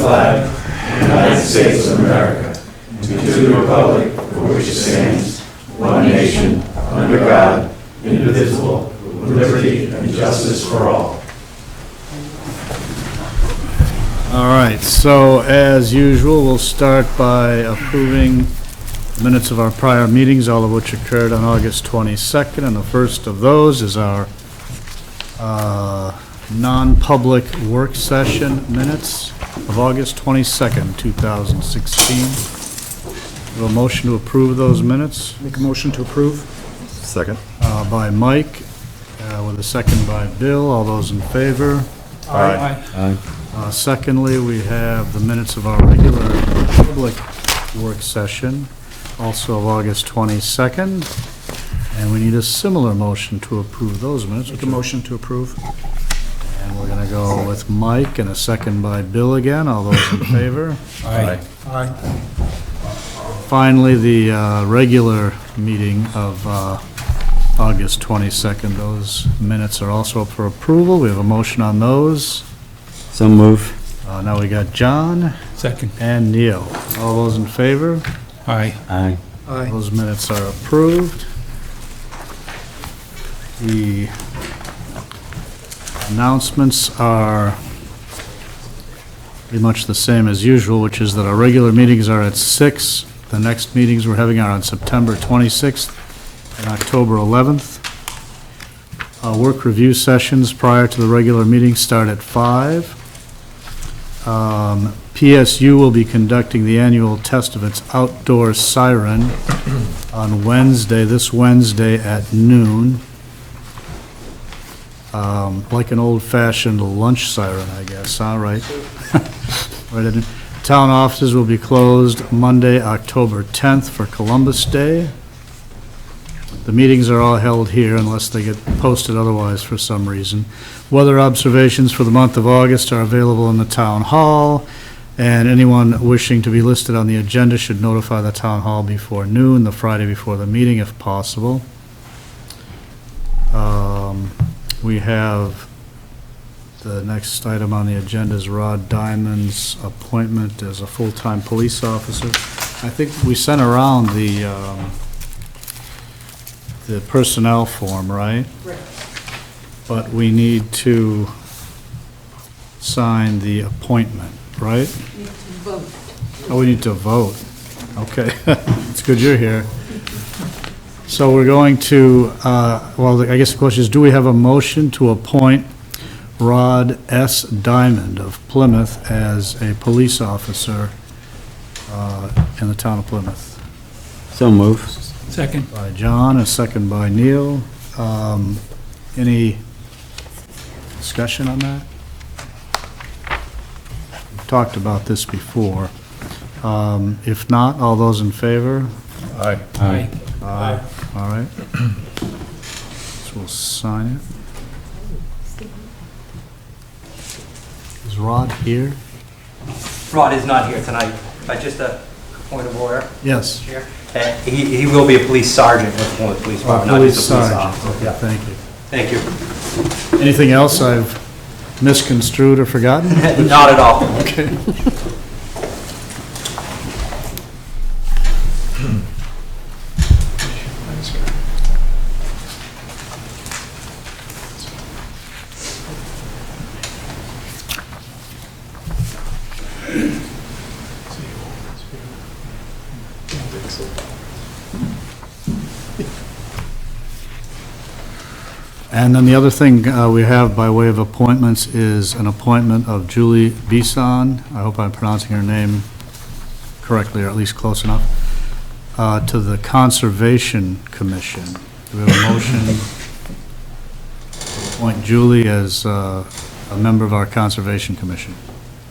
flag of the United States of America, and to the republic for which it stands, one nation, under God, indivisible, with liberty and justice for all. All right, so as usual, we'll start by approving the minutes of our prior meetings, all of which occurred on August 22nd, and the first of those is our non-public work session minutes of August 22nd, 2016. We have a motion to approve those minutes. Make a motion to approve. Second. By Mike, with a second by Bill. All those in favor? Aye. Aye. Secondly, we have the minutes of our regular public work session, also of August 22nd, and we need a similar motion to approve those minutes. Make a motion to approve. And we're going to go with Mike and a second by Bill again. All those in favor? Aye. Aye. Finally, the regular meeting of August 22nd, those minutes are also up for approval. We have a motion on those. So move. Now we got John Second. and Neil. All those in favor? Aye. Aye. Aye. Those minutes are approved. The announcements are pretty much the same as usual, which is that our regular meetings are at 6. The next meetings we're having are on September 26th and October 11th. Work review sessions prior to the regular meeting start at 5. PSU will be conducting the annual test of its outdoor siren on Wednesday, this Wednesday at noon. Like an old-fashioned lunch siren, I guess, all right. Right. Town offices will be closed Monday, October 10th for Columbus Day. The meetings are all held here unless they get posted otherwise for some reason. Weather observations for the month of August are available in the town hall, and anyone wishing to be listed on the agenda should notify the town hall before noon, the Friday before the meeting if possible. We have the next item on the agenda is Rod Diamond's appointment as a full-time police officer. I think we sent around the personnel form, right? Right. But we need to sign the appointment, right? You need to vote. Oh, we need to vote. Okay, it's good you're here. So we're going to, well, I guess the question is, do we have a motion to appoint Rod S. Diamond of Plymouth as a police officer in the town of Plymouth? So move. Second. By John, a second by Neil. Any discussion on that? We've talked about this before. If not, all those in favor? Aye. Aye. Aye. All right. So we'll sign it. Is Rod here? Rod is not here tonight, but just a point of order, Yes. Chair. He will be a police sergeant with the Plymouth Police Department, not just a police officer. Okay, Yeah. thank you. Thank you. Anything else I've misconstrued or forgotten? Not at all. Okay. And then the other thing we have by way of appointments is an appointment of Julie Bisson, I hope I'm pronouncing her name correctly, or at least close enough, to the Conservation Commission. Do we have a motion to appoint Julie as a member of our Conservation Commission?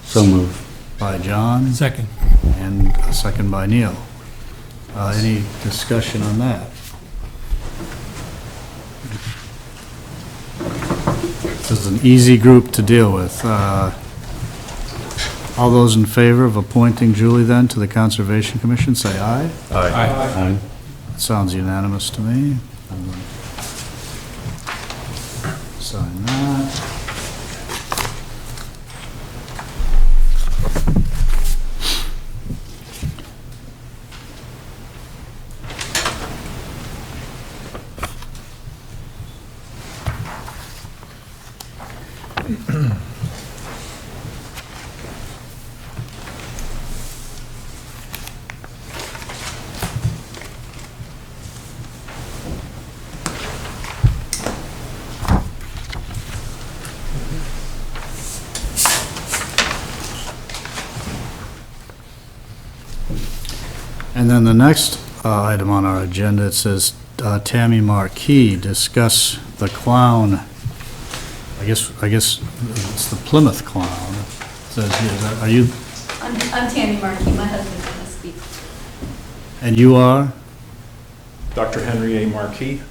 So move. By John, Second. and a second by Neil. Any discussion on that? This is an easy group to deal with. All those in favor of appointing Julie then to the Conservation Commission, say aye. Aye. Aye. That sounds unanimous to me. I'm going to sign that. And then the next item on our agenda, it says Tammy Marquis, discuss the clown. I guess it's the Plymouth clown. It says here, are you, I'm Tammy Markey, my husband's going to speak. and you are? Dr. Henry A. Marquis,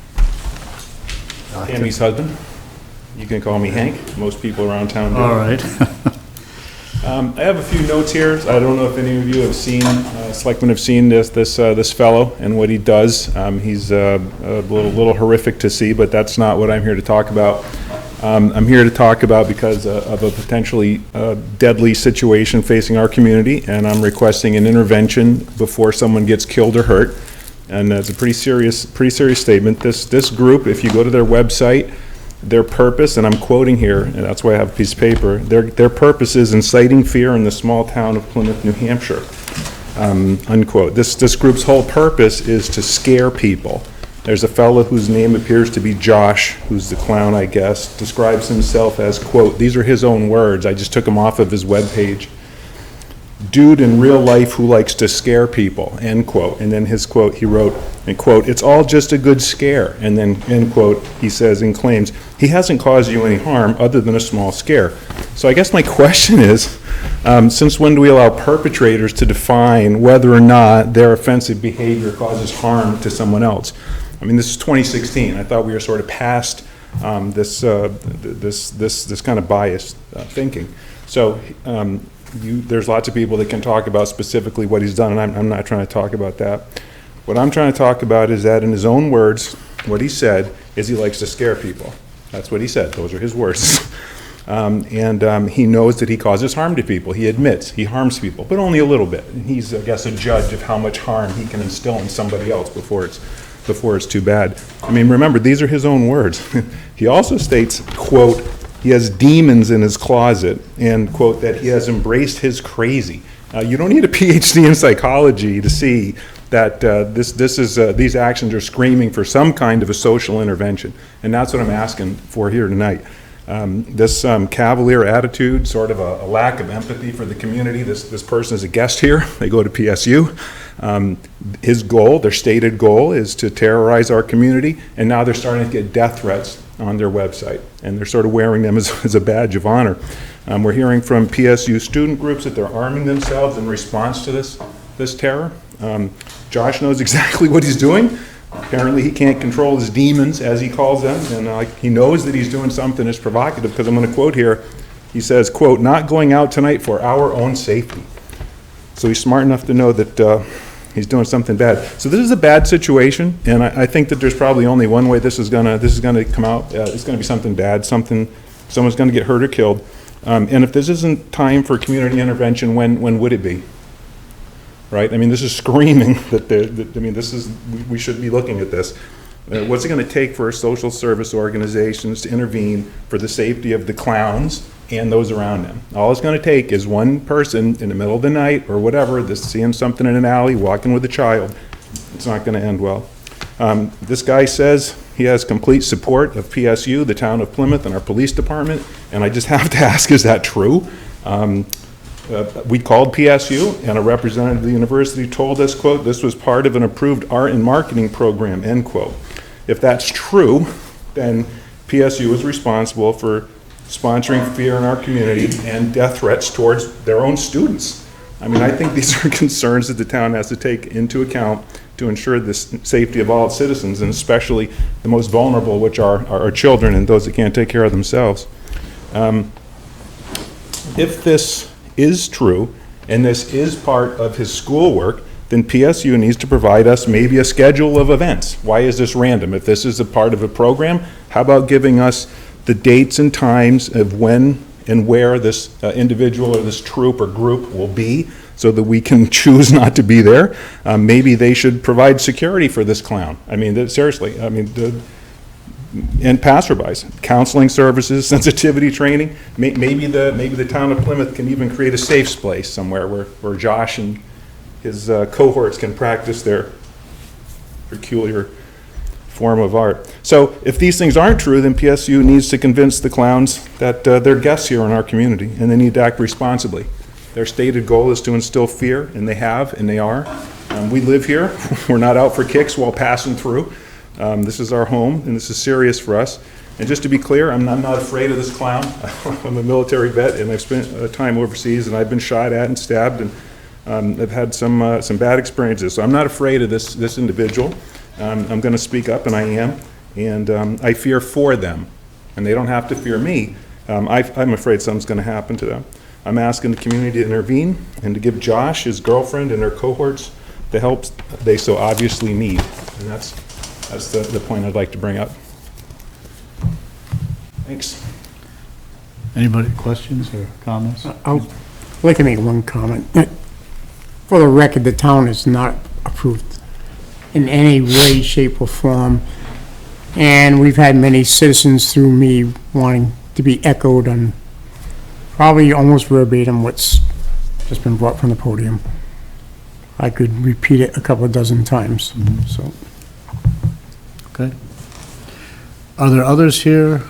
Tammy's husband. You can call me Hank. Most people around town do. All right. I have a few notes here. I don't know if any of you have seen, selectmen have seen this fellow and what he does. He's a little horrific to see, but that's not what I'm here to talk about. I'm here to talk about because of a potentially deadly situation facing our community, and I'm requesting an intervention before someone gets killed or hurt. And it's a pretty serious statement. This group, if you go to their website, their purpose, and I'm quoting here, and that's why I have a piece of paper, their purpose is inciting fear in the small town of Plymouth, New Hampshire, unquote. This group's whole purpose is to scare people. There's a fellow whose name appears to be Josh, who's the clown, I guess, describes himself as, quote, these are his own words, I just took them off of his webpage, dude in real life who likes to scare people, end quote. And then his quote, he wrote, and quote, it's all just a good scare. And then, end quote, he says and claims, he hasn't caused you any harm other than a small scare. So I guess my question is, since when do we allow perpetrators to define whether or not their offensive behavior causes harm to someone else? I mean, this is 2016. I thought we were sort of past this kind of biased thinking. So there's lots of people that can talk about specifically what he's done, and I'm not trying to talk about that. What I'm trying to talk about is that in his own words, what he said is he likes to scare people. That's what he said. Those are his words. He knows that he causes harm to people. He admits he harms people, but only a little bit. And he's, I guess, a judge of how much harm he can instill in somebody else before it's too bad. I mean, remember, these are his own words. He also states, quote, he has demons in his closet, and, quote, that he has embraced his crazy. You don't need a PhD in psychology to see that these actions are screaming for some kind of a social intervention, and that's what I'm asking for here tonight. This cavalier attitude, sort of a lack of empathy for the community. This person is a guest here. They go to PSU. His goal, their stated goal, is to terrorize our community, and now they're starting to get death threats on their website, and they're sort of wearing them as a badge of honor. We're hearing from PSU student groups that they're arming themselves in response to this terror. Josh knows exactly what he's doing. Apparently he can't control his demons, as he calls them, and he knows that he's doing something that's provocative, because I'm going to quote here. He says, quote, not going out tonight for our own safety. So he's smart enough to know that he's doing something bad. So this is a bad situation, and I think that there's probably only one way this is gonna come out. It's gonna be something bad. someone's gonna get hurt or killed. And if this isn't time for community intervention, when would it be? Right? I mean, this is screaming that we should be looking at this. What's it going to take for social service organizations to intervene for the safety of the clowns and those around them? All it's going to take is one person in the middle of the night or whatever, that's seeing something in an alley, walking with a child. It's not going to end well. This guy says he has complete support of PSU, the town of Plymouth, and our police department, and I just have to ask, is that true? We called PSU, and a representative of the university told us, quote, this was part of an approved art and marketing program, end quote. If that's true, then PSU is responsible for sponsoring fear in our community and death threats towards their own students. I mean, I think these are concerns that the town has to take into account to ensure the safety of all its citizens, and especially the most vulnerable, which are our children and those that can't take care of themselves. If this is true, and this is part of his schoolwork, then PSU needs to provide us maybe a schedule of events. Why is this random? If this is a part of a program, how about giving us the dates and times of when and where this individual or this troop or group will be, so that we can choose not to be there. Maybe they should provide security for this clown. I mean, seriously, I mean, and passerbys, counseling services, sensitivity training. Maybe the town of Plymouth can even create a safe place somewhere where Josh and his cohorts can practice their peculiar form of art. So if these things aren't true, then PSU needs to convince the clowns that they're guests here in our community, and they need to act responsibly. Their stated goal is to instill fear, and they have, and they are. We live here. We're not out for kicks while passing through. This is our home, and this is serious for us. And just to be clear, I'm not afraid of this clown. I'm a military vet, and I've spent time overseas, and I've been shot at and stabbed, and I've had some bad experiences. So I'm not afraid of this individual. I'm going to speak up, and I am. And I fear for them, and they don't have to fear me. I'm afraid something's going to happen to them. I'm asking the community to intervene and to give Josh, his girlfriend, and their cohorts the help they so obviously need. And that's the point I'd like to bring up. Thanks. Anybody, questions or comments? I'd like to make one comment. For the record, the town is not approved in any way, shape, or form. And we've had many citizens through me wanting to be echoed on probably almost verbatim what's just been brought from the podium. I could repeat it a couple of dozen times, so. Okay. Are there others here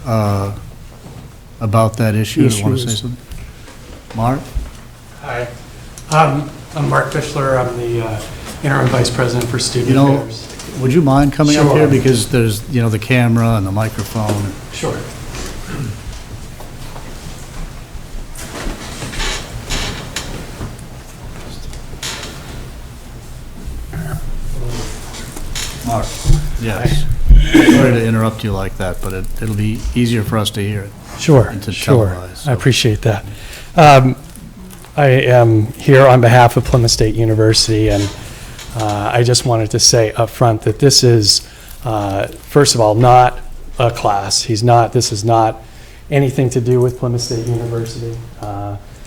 about that issue that want to say Issues. something? Mark? Hi, I'm Mark Fischler. I'm the interim vice president for student You know, affairs. would you mind coming up Sure. here, because there's, the camera and the microphone. Sure. Mark? Yes. Sorry to interrupt you like that, but it'll be easier for us to hear it. Sure, And to sure. televise, so. I appreciate that. I am here on behalf of Plymouth State University, and I just wanted to say up front that this is, first of all, not a class. This is not anything to do with Plymouth State University.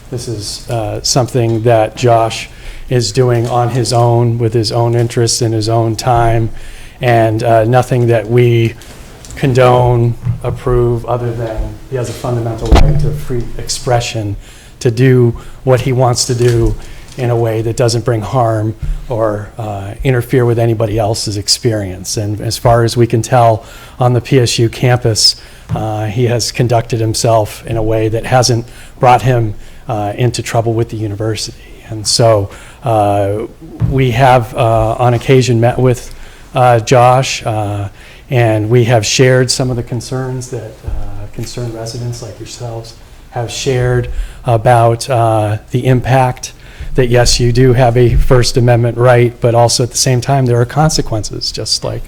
This is something that Josh is doing on his own, with his own interests and his own time, and nothing that we condone, approve, other than he has a fundamental right to free expression to do what he wants to do in a way that doesn't bring harm or interfere with anybody else's experience. And as far as we can tell on the PSU campus, he has conducted himself in a way that hasn't brought him into trouble with the university. And so we have on occasion met with Josh, and we have shared some of the concerns that concerned residents like yourselves have shared about the impact that, yes, you do have a First Amendment right, but also at the same time there are consequences, just like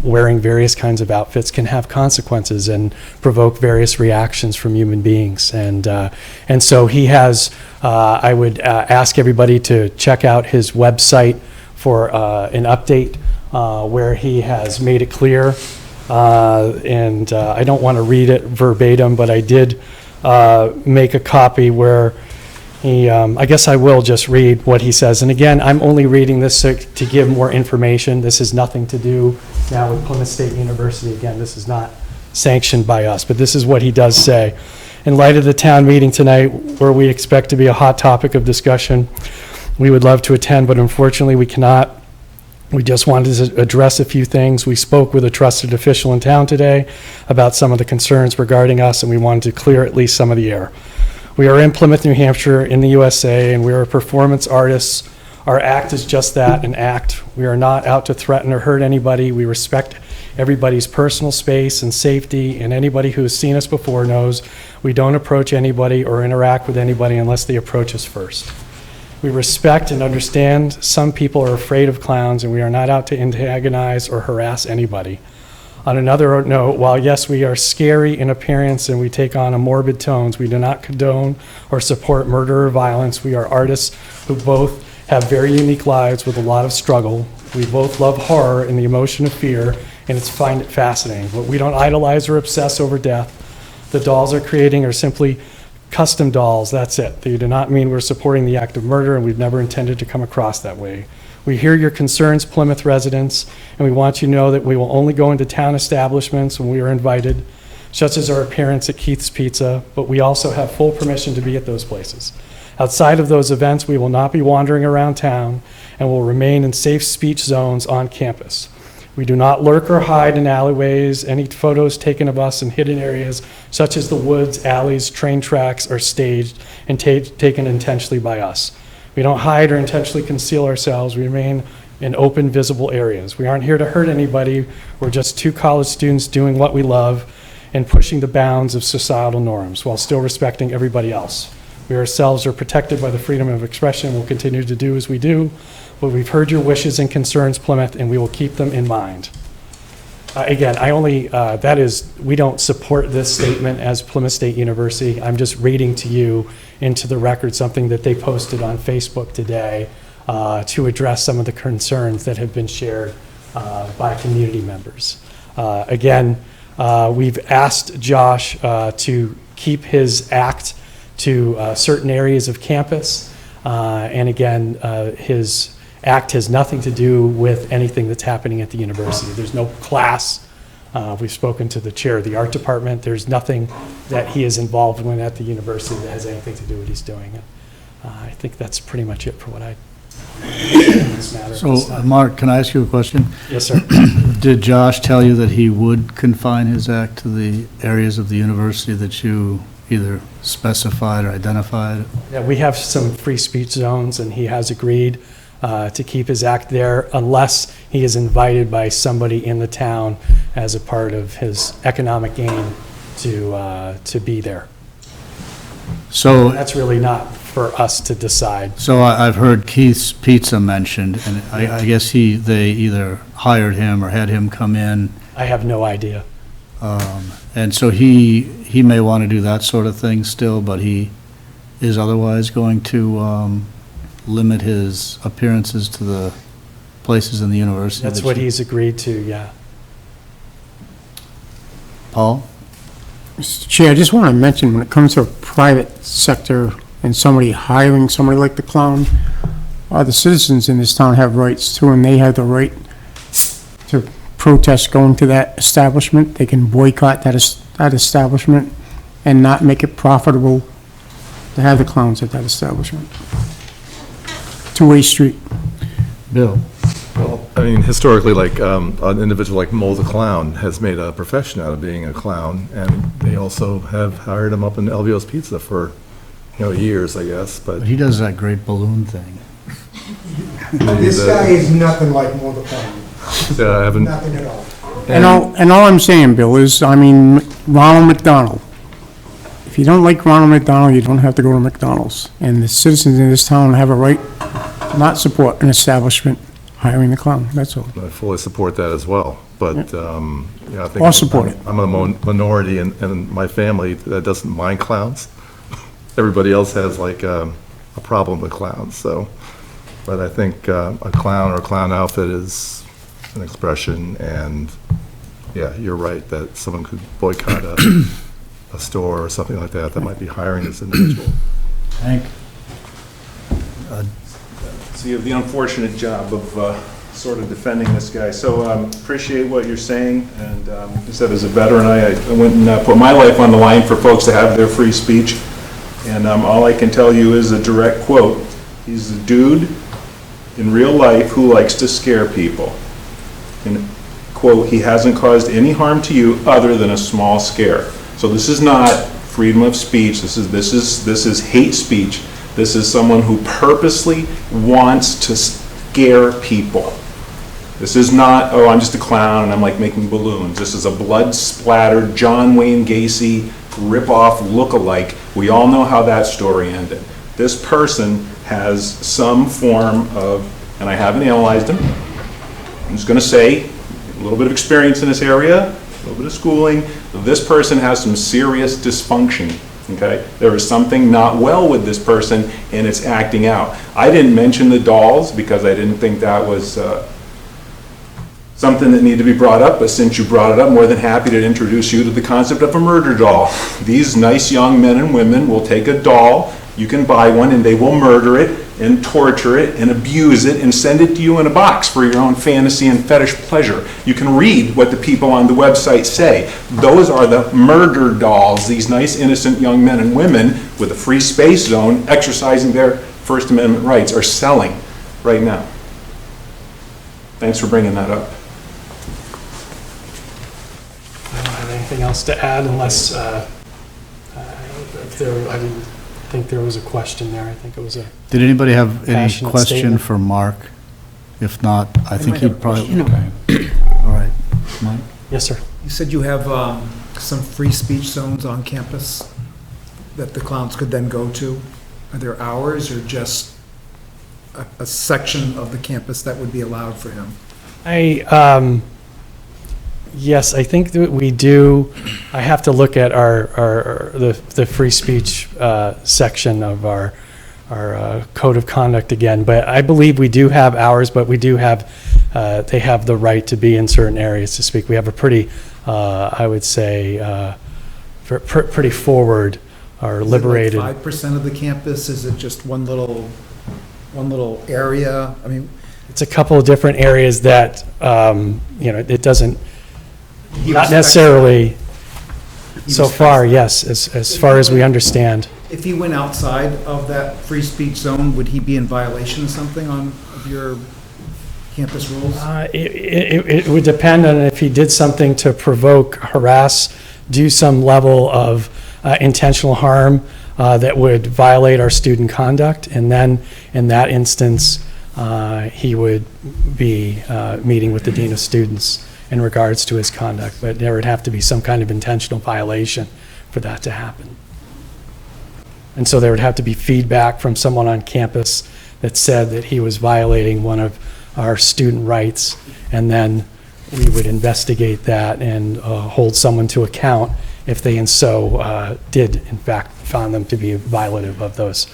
wearing various kinds of outfits can have consequences and provoke various reactions from human beings. And so he has, I would ask everybody to check out his website for an update where he has made it clear. And I don't want to read it verbatim, but I did make a copy where he, I guess I will just read what he says. And again, I'm only reading this to give more information. This has nothing to do now with Plymouth State University. Again, this is not sanctioned by us, but this is what he does say. In light of the town meeting tonight, where we expect to be a hot topic of discussion, we would love to attend, but unfortunately we cannot. We just wanted to address a few things. We spoke with a trusted official in town today about some of the concerns regarding us, and we wanted to clear at least some of the air. We are in Plymouth, New Hampshire, in the USA, and we are performance artists. Our act is just that, an act. We are not out to threaten or hurt anybody. We respect everybody's personal space and safety, and anybody who has seen us before knows we don't approach anybody or interact with anybody unless they approach us first. We respect and understand some people are afraid of clowns, and we are not out to antagonize or harass anybody. On another note, while yes, we are scary in appearance and we take on a morbid tones, we do not condone or support murder or violence. We are artists who both have very unique lives with a lot of struggle. We both love horror and the emotion of fear, and find it fascinating. But we don't idolize or obsess over death. The dolls we're creating are simply custom dolls, that's it. They do not mean we're supporting the act of murder, and we've never intended to come across that way. We hear your concerns, Plymouth residents, and we want you to know that we will only go into town establishments when we are invited, such as our appearance at Keith's Pizza, but we also have full permission to be at those places. Outside of those events, we will not be wandering around town and will remain in safe speech zones on campus. We do not lurk or hide in alleyways. Any photos taken of us in hidden areas, such as the woods, alleys, train tracks, are staged and taken intentionally by us. We don't hide or intentionally conceal ourselves. We remain in open, visible areas. We aren't here to hurt anybody. We're just two college students doing what we love and pushing the bounds of societal norms while still respecting everybody else. We ourselves are protected by the freedom of expression and will continue to do as we do. But we've heard your wishes and concerns, Plymouth, and we will keep them in mind. Again, we don't support this statement as Plymouth State University. I'm just reading to you into the record something that they posted on Facebook today to address some of the concerns that have been shared by community members. Again, we've asked Josh to keep his act to certain areas of campus. And again, his act has nothing to do with anything that's happening at the university. There's no class. We've spoken to the chair of the art department. There's nothing that he is involved with at the university that has anything to do with what he's doing. I think that's pretty much it for what I in this matter. So, Mark, can I ask you a question? Yes, sir. Did Josh tell you that he would confine his act to the areas of the university that you either specified or identified? Yeah, we have some free speech zones, and he has agreed to keep his act there unless he is invited by somebody in the town as a part of his economic gain to be there. So That's really not for us to decide. So I've heard Keith's Pizza mentioned, and I guess they either hired him or had him come in. I have no idea. And so he may want to do that sort of thing still, but he is otherwise going to limit his appearances to the places in the university. That's what he's agreed to, yeah. Paul? Mr. Chair, I just want to mention, when it comes to a private sector and somebody hiring somebody like the clown, the citizens in this town have rights too, and they have the right to protest going to that establishment. They can boycott that establishment and not make it profitable to have the clowns at that establishment. Two-way street. Bill? Well, I mean, historically, like, an individual like Mo the Clown has made a profession out of being a clown, and they also have hired him up in Elvio's Pizza for, years, I guess, but. He does that great balloon thing. This guy is nothing like Mo the Clown. Yeah, I haven't. Nothing at all. And all I'm saying, Bill, is, Ronald McDonald. If you don't like Ronald McDonald, you don't have to go to McDonald's. And the citizens in this town have a right to not support an establishment hiring the clown, that's all. I fully support that as well, but, I think. I'll support it. I'm a minority in my family that doesn't mind clowns. Everybody else has like a problem with clowns, so. But I think a clown or a clown outfit is an expression, and, yeah, you're right, that someone could boycott a store or something like that might be hiring this individual. Hank? So you have the unfortunate job of sort of defending this guy. So appreciate what you're saying, and like I said, as a veteran, I went and put my life on the line for folks to have their free speech, and all I can tell you is a direct quote. He's a dude in real life who likes to scare people. And quote, he hasn't caused any harm to you other than a small scare. So this is not freedom of speech. This is hate speech. This is someone who purposely wants to scare people. This is not, oh, I'm just a clown and I'm like making balloons. This is a blood-splattered John Wayne Gacy rip-off look-alike. We all know how that story ended. This person has some form of, and I haven't analyzed him, I'm just going to say, a little bit of experience in this area, a little bit of schooling. This person has some serious dysfunction. Okay, there is something not well with this person, and it's acting out. I didn't mention the dolls because I didn't think that was something that needed to be brought up, but since you brought it up, I'm more than happy to introduce you to the concept of a murder doll. These nice young men and women will take a doll, you can buy one, and they will murder it and torture it and abuse it and send it to you in a box for your own fantasy and fetish pleasure. You can read what the people on the website say. Those are the murder dolls, these nice innocent young men and women with a free space zone exercising their First Amendment rights are selling right now. Thanks for bringing that up. I don't have anything else to add unless, if there, I didn't think there was a question there. I think it was a, Did anybody have any Passionate question statement. for Mark? If not, I think might have he'd a probably, all right. Mike? yes, sir. You said you have some free speech zones on campus that the clowns could then go to. Are there hours or just a section of the campus that would be allowed for him? Yes, I think that we do. I have to look at the free speech section of our code of conduct again, but I believe we do have hours, but we do have, they have the right to be in certain areas to speak. We have a pretty, I would say, pretty forward or liberated. 5% of the campus? Is it just one little area? I mean, It's a couple of different areas that, it doesn't, he not respects- necessarily, he so respects far, that. yes, as far as we understand. If he went outside of that free speech zone, would he be in violation of something of your campus rules? It would depend on if he did something to provoke, harass, do some level of intentional harm that would violate our student conduct, and then, in that instance, he would be meeting with the dean of students in regards to his conduct, but there would have to be some kind of intentional violation for that to happen. And so there would have to be feedback from someone on campus that said that he was violating one of our student rights, and then we would investigate that and hold someone to account if they and so did, in fact, found them to be violative of those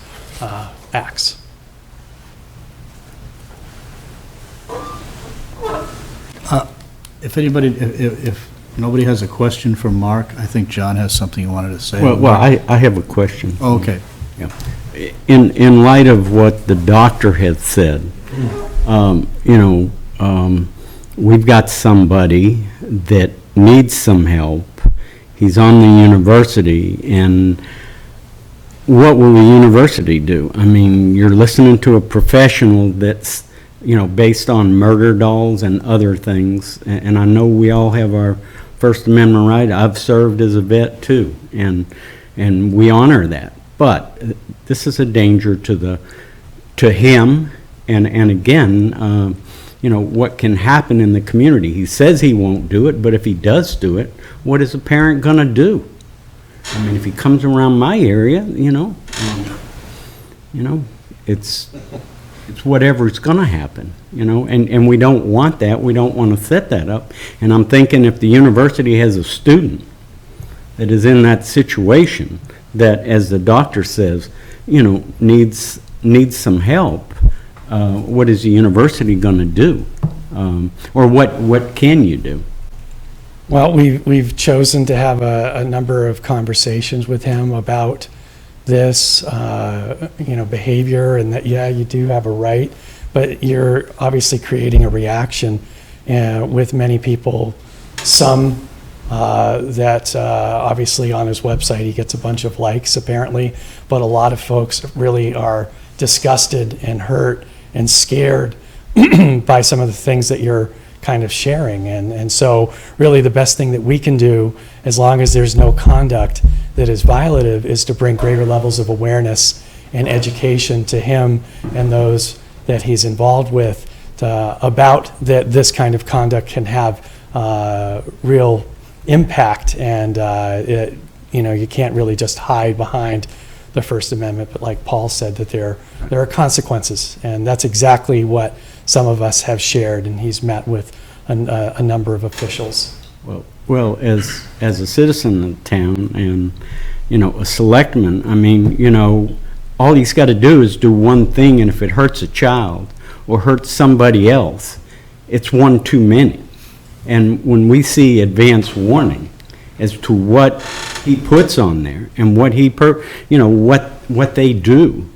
acts. If anybody, if nobody has a question for Mark, I think John has something he wanted to say. Well, I have a question. Oh, okay. In light of what the doctor had said, we've got somebody that needs some help. He's on the university, and what will the university do? I mean, you're listening to a professional that's, based on murder dolls and other things, and I know we all have our First Amendment right. I've served as a vet too, and we honor that. But this is a danger to him, and again, what can happen in the community. He says he won't do it, but if he does do it, what is a parent gonna do? I mean, if he comes around my area, it's whatever's gonna happen, and we don't want that. We don't want to set that up. And I'm thinking if the university has a student that is in that situation, that, as the doctor says, needs some help, what is the university gonna do? Or what can you do? Well, we've chosen to have a number of conversations with him about this, behavior, and that, yeah, you do have a right, but you're obviously creating a reaction with many people. Some that obviously on his website he gets a bunch of likes apparently, but a lot of folks really are disgusted and hurt and scared by some of the things that you're kind of sharing. And so really the best thing that we can do, as long as there's no conduct that is violative, is to bring greater levels of awareness and education to him and those that he's involved with about that this kind of conduct can have real impact, and you can't really just hide behind the First Amendment, but like Paul said, that there are consequences, and that's exactly what some of us have shared, and he's met with a number of officials. Well, as a citizen of the town and, a selectman, I mean, all he's got to do is do one thing, and if it hurts a child or hurts somebody else, it's one too many. And when we see advance warning as to what he puts on there and what what they do,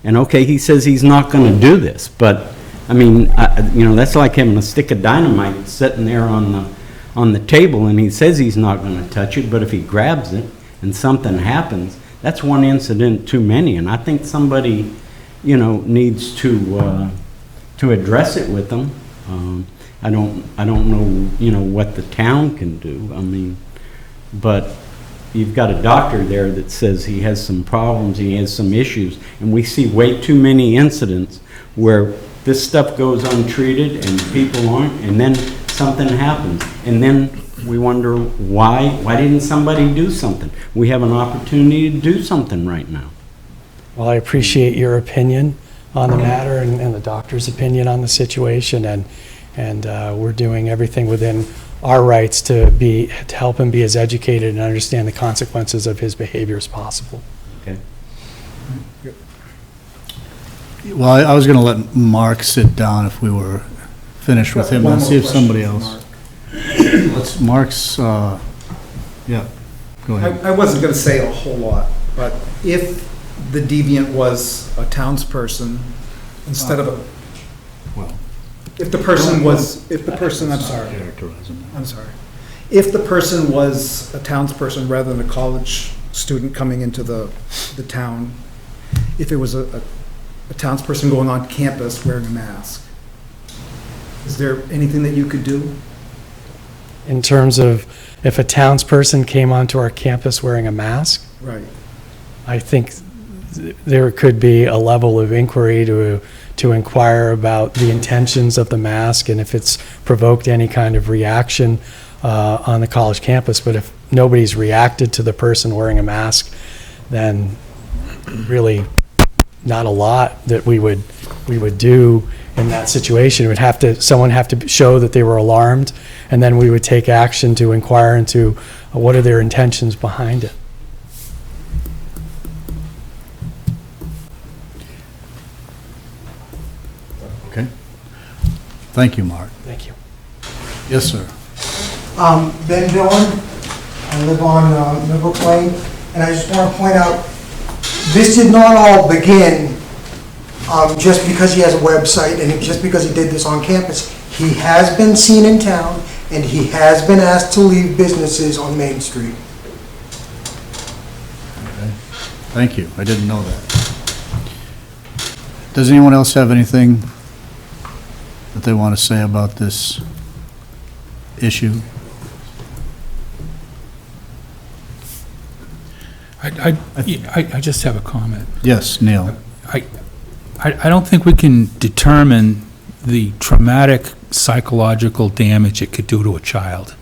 and okay, he says he's not going to do this, but I mean, that's like having a stick of dynamite sitting there on the table, and he says he's not going to touch it, but if he grabs it and something happens, that's one incident too many. And I think somebody, needs to address it with them. I don't know, what the town can do. I mean, but you've got a doctor there that says he has some problems, he has some issues, and we see way too many incidents where this stuff goes untreated and people aren't, and then something happens. And then we wonder why didn't somebody do something? We have an opportunity to do something right now. Well, I appreciate your opinion on the matter and the doctor's opinion on the situation, and we're doing everything within our rights to help him be as educated and understand the consequences of his behavior as possible. Okay. Well, I was going to let Mark sit down if we were finished with him, and see if somebody else. Mark's, yeah, go ahead. I wasn't going to say a whole lot, but if the deviant was a townsperson instead of a, Well, if the person was, I'm sorry. I'm sorry. If the person was a townsperson rather than a college student coming into the town, if it was a townsperson going on campus wearing a mask, is there anything that you could do? In terms of if a townsperson came onto our campus wearing a mask, Right. I think there could be a level of inquiry to inquire about the intentions of the mask and if it's provoked any kind of reaction on the college campus. But if nobody's reacted to the person wearing a mask, then really not a lot that we would do in that situation. Someone have to show that they were alarmed, and then we would take action to inquire into what are their intentions behind it. Okay. Thank you, Mark. Thank you. Yes, sir. Ben Dillon, I live on Millbrook Lane, and I just want to point out, this did not all begin just because he has a website and just because he did this on campus. He has been seen in town, and he has been asked to leave businesses on Main Street. Thank you. I didn't know that. Does anyone else have anything that they want to say about this issue? I just have a comment. Yes, Neil. I don't think we can determine the traumatic psychological damage it could do to a child.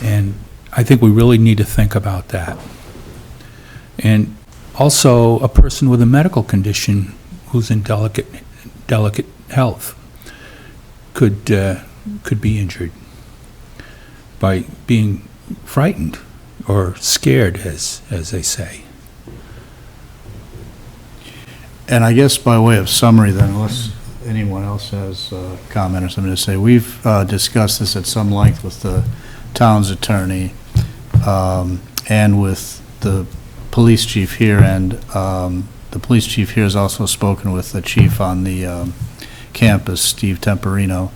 And I think we really need to think about that. And also, a person with a medical condition who's in delicate health could be injured by being frightened or scared, as they say. And I guess by way of summary then, unless anyone else has a comment or something to say, we've discussed this at some length with the town's attorney and with the police chief here, and the police chief here has also spoken with the chief on the campus, Steve Temperino,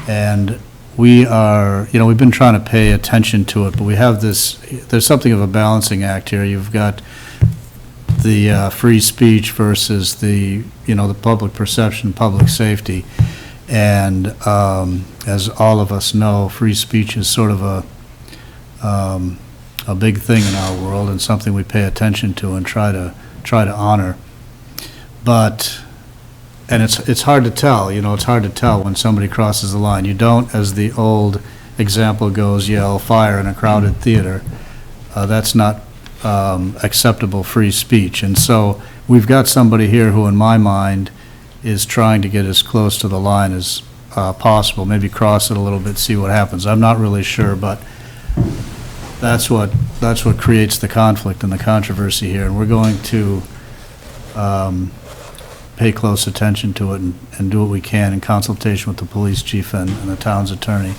and we are, we've been trying to pay attention to it, but we have there's something of a balancing act here. You've got the free speech versus the public perception, public safety, and as all of us know, free speech is sort of a big thing in our world and something we pay attention to and try to honor. But it's hard to tell, it's hard to tell when somebody crosses the line. You don't, as the old example goes, yell fire in a crowded theater. That's not acceptable free speech. And so we've got somebody here who, in my mind, is trying to get as close to the line as possible, maybe cross it a little bit, see what happens. I'm not really sure, but that's what creates the conflict and the controversy here, and we're going to pay close attention to it and do what we can in consultation with the police chief and the town's attorney.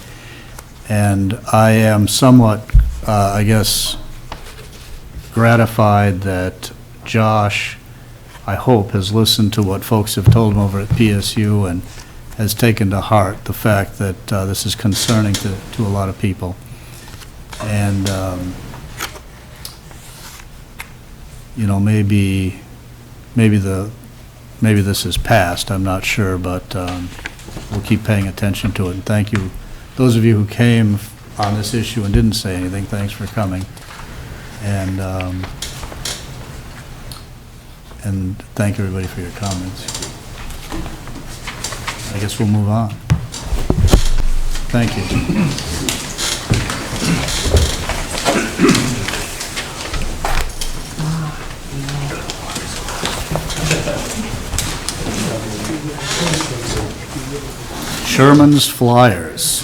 And I am somewhat, I guess, gratified that Josh, I hope, has listened to what folks have told him over at PSU and has taken to heart the fact that this is concerning to a lot of people. And, maybe this is past, I'm not sure, but we'll keep paying attention to it. And thank you, those of you who came on this issue and didn't say anything. Thanks for coming. And thank everybody for your comments. I guess we'll move on. Thank you. Sherman's Flyers.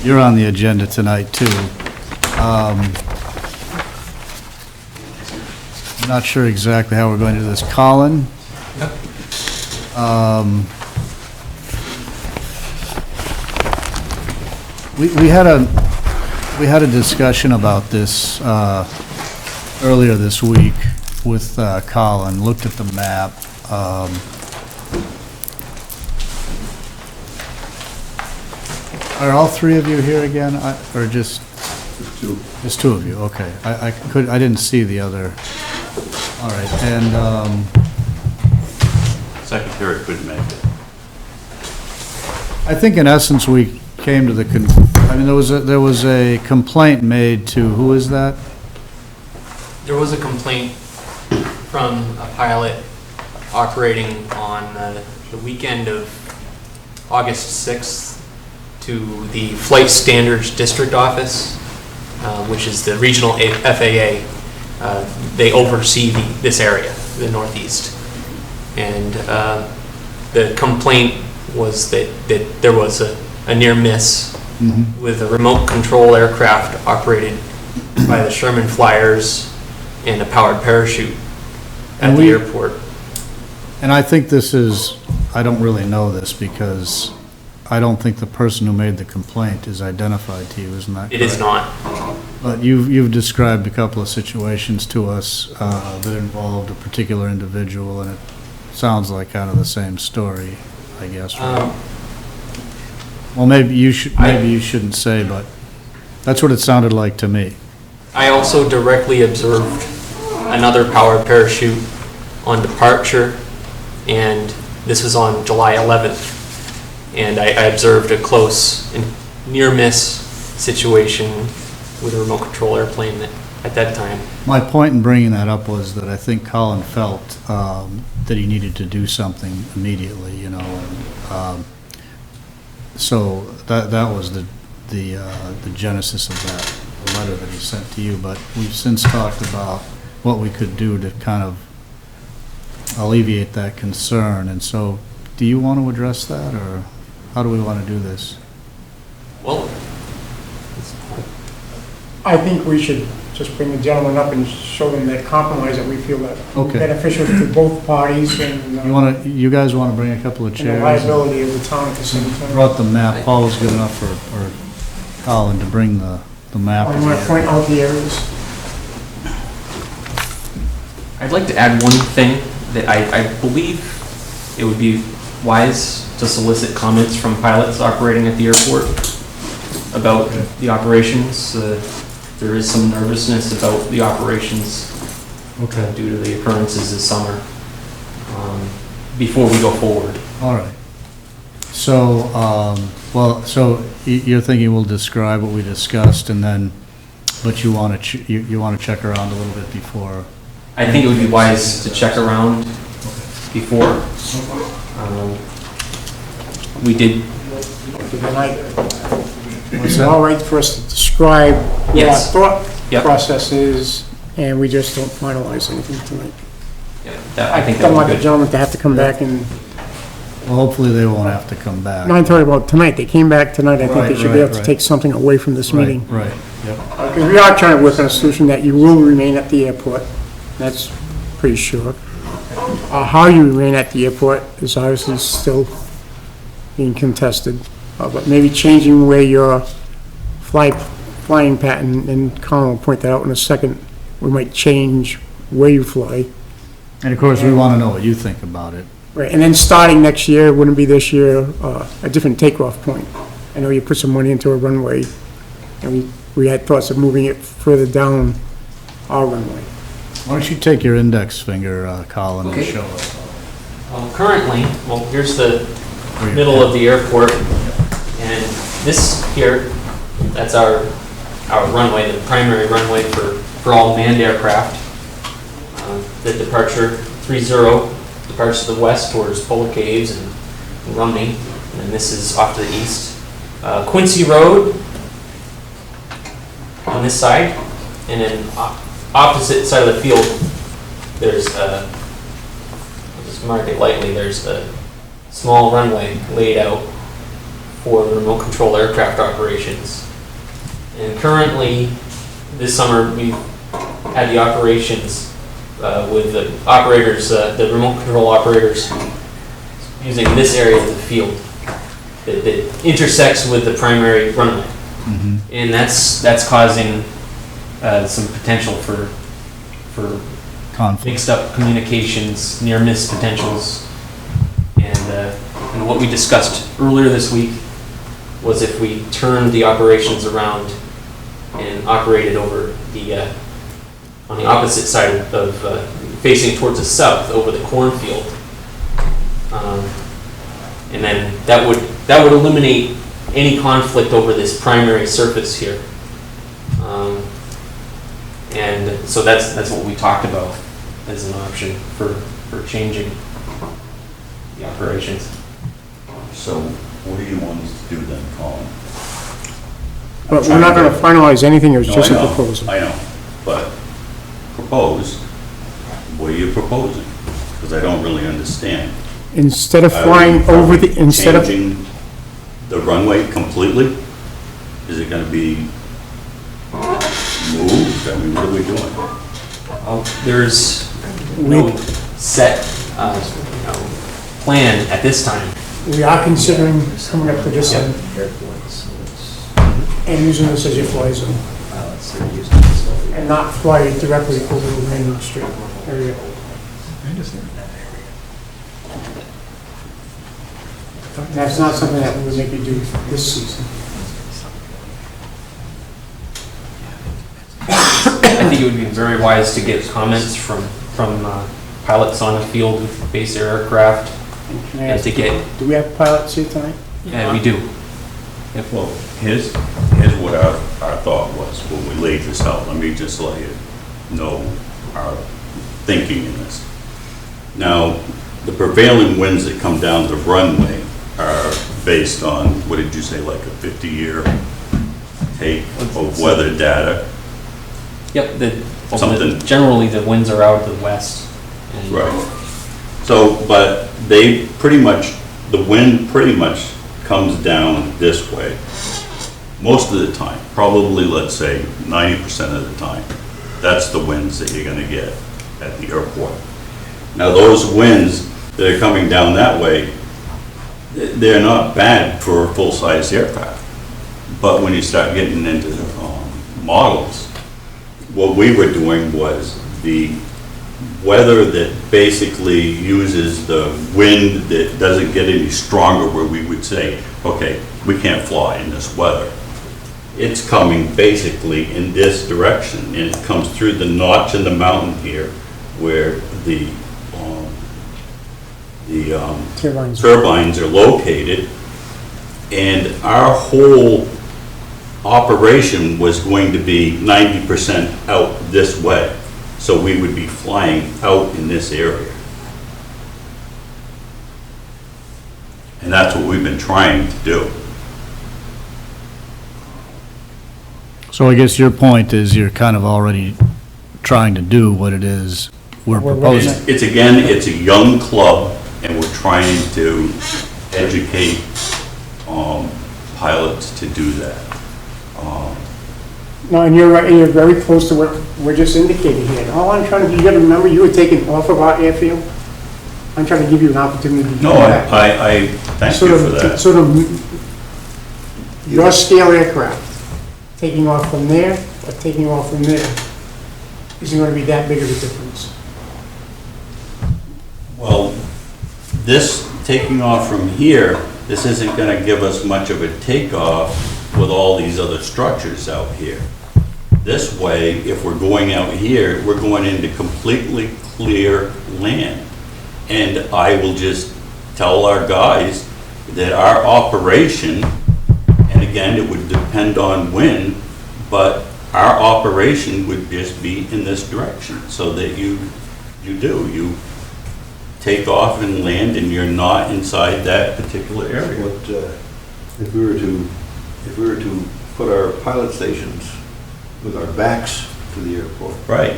You're on the agenda tonight, too. I'm not sure exactly how we're going to do this. Colin? We had a discussion about this earlier this week with Colin, looked at the map. Are all three of you here again, or just? Just two of you, okay. I didn't see the other. All right, and, Secretary couldn't make it. I think in essence, we came to the, there was a complaint made to, who is that? There was a complaint from a pilot operating on the weekend of August 6th to the Flight Standards District Office, which is the regional FAA. They oversee this area, the Northeast. And the complaint was that there was a near miss with a remote control aircraft operated by the Sherman Flyers and a powered parachute at the airport. And I think this is, I don't really know this because I don't think the person who made the complaint is identified to you, isn't that correct? It is not. But you've described a couple of situations to us that involved a particular individual, and it sounds like kind of the same story, I guess. Right? Well, maybe you shouldn't say, but that's what it sounded like to me. I also directly observed another powered parachute on departure, and this was on July 11th. And I observed a close and near miss situation with a remote control airplane at that time. My point in bringing that up was that I think Colin felt that he needed to do something immediately, you know. And, so that was the genesis of that letter that he sent to you. But we've since talked about what we could do to kind of alleviate that concern. And so, do you want to address that, or how do we want to do this? Well, I think we should just bring the gentleman up and show them that compromise that we feel that Okay. beneficial to both parties and You guys want to bring a couple of and the chairs? liability of the town at the same time. Brought the map. Paul was good enough for Colin to bring the map. I'm going to point out the areas. I'd like to add one thing that I believe it would be wise to solicit comments from pilots operating at the airport about the operations. There is some nervousness about the operations due to the occurrences this summer before we go forward. All right. So, so you're thinking we'll describe what we discussed, and then, but you want to you want to check around a little bit before. I think it would be wise to check around before. We did. It's all right for us to describe what our Yes. thought Yep. process is, and we just don't finalize anything tonight. I think I that don't would want be the good. gentleman to have to come back and, Well, hopefully they won't have to come back. no, I'm talking about tonight. They came back tonight. I think they should be able to Right. take something away from this Right, meeting. right, yep. Because we are trying to work on a solution that you will remain at the airport. That's pretty sure. How you remain at the airport is obviously still being contested. But maybe changing where your flying pattern, and Colin will point that out in a second, we might change where you fly. And of course, we want to know what you think about it. Right, and then starting next year, wouldn't be this year, a different takeoff point. I know you put some money into a runway, and we had thoughts of moving it further down our runway. Why don't you take your index finger, Colin, and Okay. show us? Currently, well, here's the middle of the airport. And this here, that's our runway, the primary runway for all manned aircraft. The departure 30 departs to the west towards Polar Caves and Rumney, and this is off to the east. Quincy Road on this side, and then opposite side of the field, there's I'll just mark it lightly, there's a small runway laid out for the remote control aircraft operations. And currently, this summer, we've had the operations with the operators, the remote control operators, using this area of the field that intersects with the primary runway. And that's causing some potential for Conflict. mixed up communications, near miss potentials. And what we discussed earlier this week was if we turned the operations around and operated over the on the opposite side of facing towards the south over the cornfield, and then that would eliminate any conflict over this primary surface here. And so that's what we talked about as an option for changing the operations. So what do you want us to do then, Colin? But we're not gonna finalize anything, it was No, just a I know, proposal. I know, but propose, what are you proposing? Because I don't really understand. Instead of flying over the, instead of, Changing the runway completely? Is it gonna be moved? I mean, what are we doing? There's no set plan at this time. we are considering coming up to this end and using this as your fly zone. And not fly directly over the main street area. That's not something that we would maybe do this season. I think it would be very wise to get comments from pilots on the field with base aircraft, Can I and ask, to get, do we have pilots here tonight? and we do. Well, here's what our thought was when we laid this out. Let me just let you know our thinking in this. Now, the prevailing winds that come down the runway are based on, what did you say, like a 50-year take of weather data? Yep, Something. generally the winds are out of the west. And Right. So, but they pretty much, the wind pretty much comes down this way most of the time, probably, let's say, 90% of the time. That's the winds that you're gonna get at the airport. Now, those winds that are coming down that way, they're not bad for a full-size aircraft. But when you start getting into models, what we were doing was the weather that basically uses the wind that doesn't get any stronger, where we would say, okay, we can't fly in this weather. It's coming basically in this direction, and it comes through the notch in the mountain here where the turbines are located, and our whole operation was going to be 90% out this way. So we would be flying out in this area. And that's what we've been trying to do. So I guess your point is you're kind of already trying to do what it is we're proposing. It's a young club, and we're trying to educate pilots to do that. No, and you're right, and you're very close to what we're just indicating here. And all I'm trying to, you gotta remember, you were taken off of our airfield. I'm trying to give you an opportunity to do No, that. I thank Sort you of- for that. Sort of, your scale aircraft, taking off from there, or taking off from there, isn't gonna be that big of a difference. Well, this taking off from here, this isn't gonna give us much of a takeoff with all these other structures out here. This way, if we're going out here, we're going into completely clear land. And I will just tell our guys, that our operation, and again, it would depend on when, but our operation would just be in this direction, so that you take off and land and you're not inside that particular area. What, if we were to put our pilot stations with our backs to the airport? Right.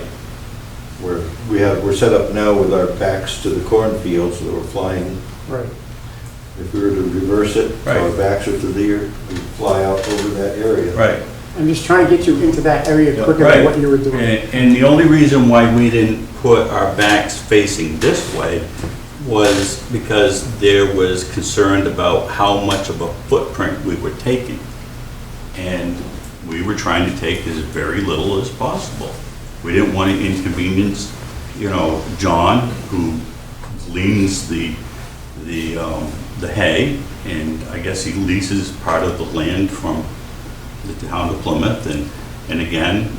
We're set up now with our backs to the cornfields, so that we're flying. Right. If we were to reverse it, so our Right. backs are to the air, we fly out over that area. Right. I'm just trying to get you into that area Yeah, quicker right. than what you were doing. And the only reason why we didn't put our backs facing this way was because there was concern about how much of a footprint we were taking. And we were trying to take as very little as possible. We didn't want to inconvenience, John, who leans the hay, and I guess he leases part of the land from the town of Plymouth, and again,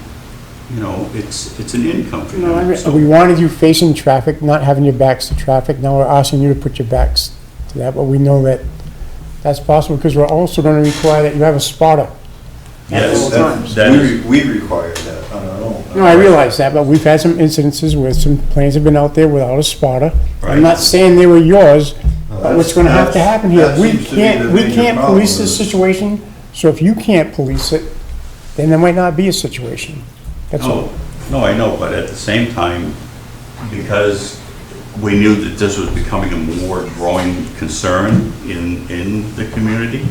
it's an income for No, him. So- we wanted you facing traffic, not having your backs to traffic. Now we're asking you to put your backs to that, but we know that that's possible because we're also going to require that you have a spotter. Yes, times. that is, We require that on our own. No, I realize that, but we've had some incidences where some planes have been out there without a spotter. Right. I'm not saying they were yours, but what's going to have to That's- happen here, that we seems to be the can't major police problem this is- situation, so if you can't police it, then there might not be a situation. That's all. no, I know, but at the same time, because we knew that this was becoming a more growing concern in the community,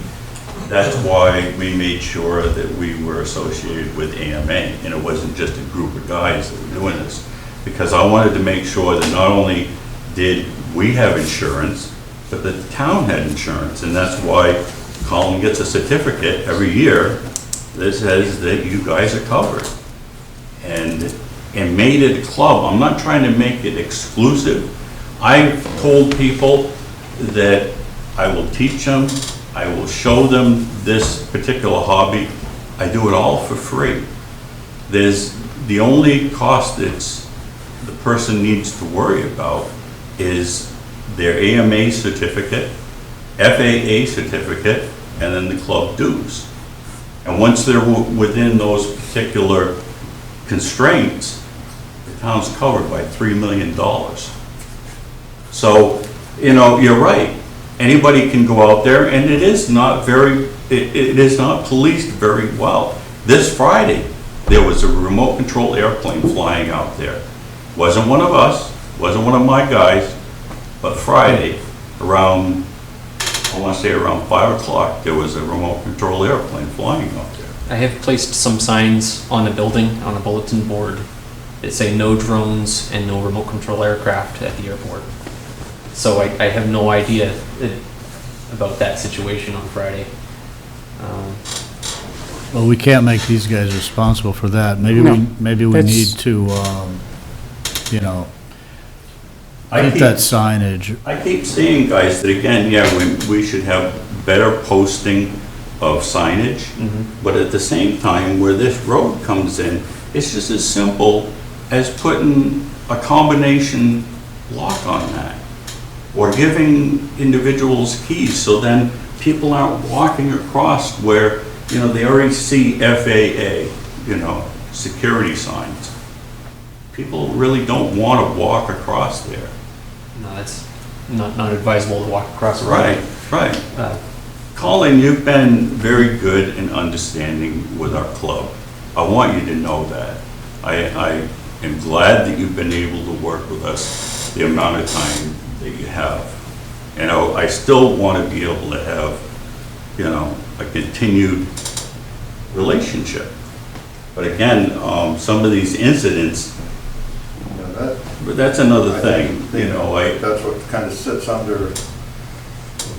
that's why we made sure that we were associated with AMA, and it wasn't just a group of guys that were doing this. Because I wanted to make sure that not only did we have insurance, but the town had insurance, and that's why Colin gets a certificate every year that says that you guys are covered. And made it a club. I'm not trying to make it exclusive. I've told people that I will teach them, I will show them this particular hobby. I do it all for free. There's, the only cost that's the person needs to worry about is their AMA certificate, FAA certificate, and then the club dues. And once they're within those particular constraints, the town's covered by $3 million. So, you're right. Anybody can go out there, and it is not policed very well. This Friday, there was a remote control airplane flying out there. Wasn't one of us, wasn't one of my guys, but Friday, around 5 o'clock, there was a remote control airplane flying out there. I have placed some signs on the building, on a bulletin board, that say no drones and no remote control aircraft at the airport. So I have no idea about that situation on Friday. Well, we can't make these guys responsible for that. Maybe No, we that's- need to, I get keep- that signage. I keep saying, guys, that again, we should have better posting of signage, but at the same time, where this road comes in, it's just as simple as putting a combination lock on that, or giving individuals keys, so then people aren't walking across where, they already see FAA, security signs. People really don't want to walk across there. No, that's not advisable to walk across the road. Right. Uh, Colin, you've been very good and understanding with our club. I want you to know that. I am glad that you've been able to work with us the amount of time that you have. And I still want to be able to have, a continued relationship. But again, some of these incidents, but that's another thing, That's what kind of sits under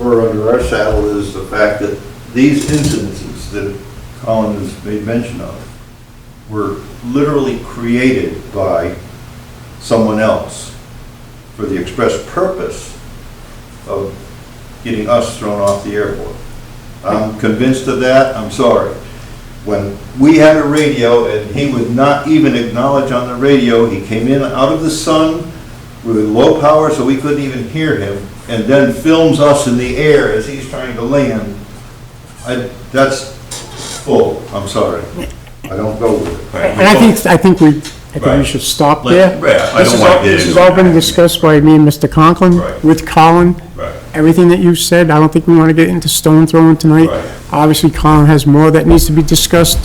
our saddle, is the fact that these incidences that Colin has made mention of were literally created by someone else for the express purpose of getting us thrown off the airport. I'm convinced of that. I'm sorry. When we had a radio and he would not even acknowledge on the radio, he came in out of the sun with low power so we couldn't even hear him, and then films us in the air as he's trying to land, that's full, I'm sorry. I don't go with it. And I think we should stop there. I don't want to get This has into all been it. discussed by me and Mr. Conklin, Right. with Colin. Right. Everything that you said, I don't think we want to get into stone throwing tonight. Right. Obviously, Colin has more that needs to be discussed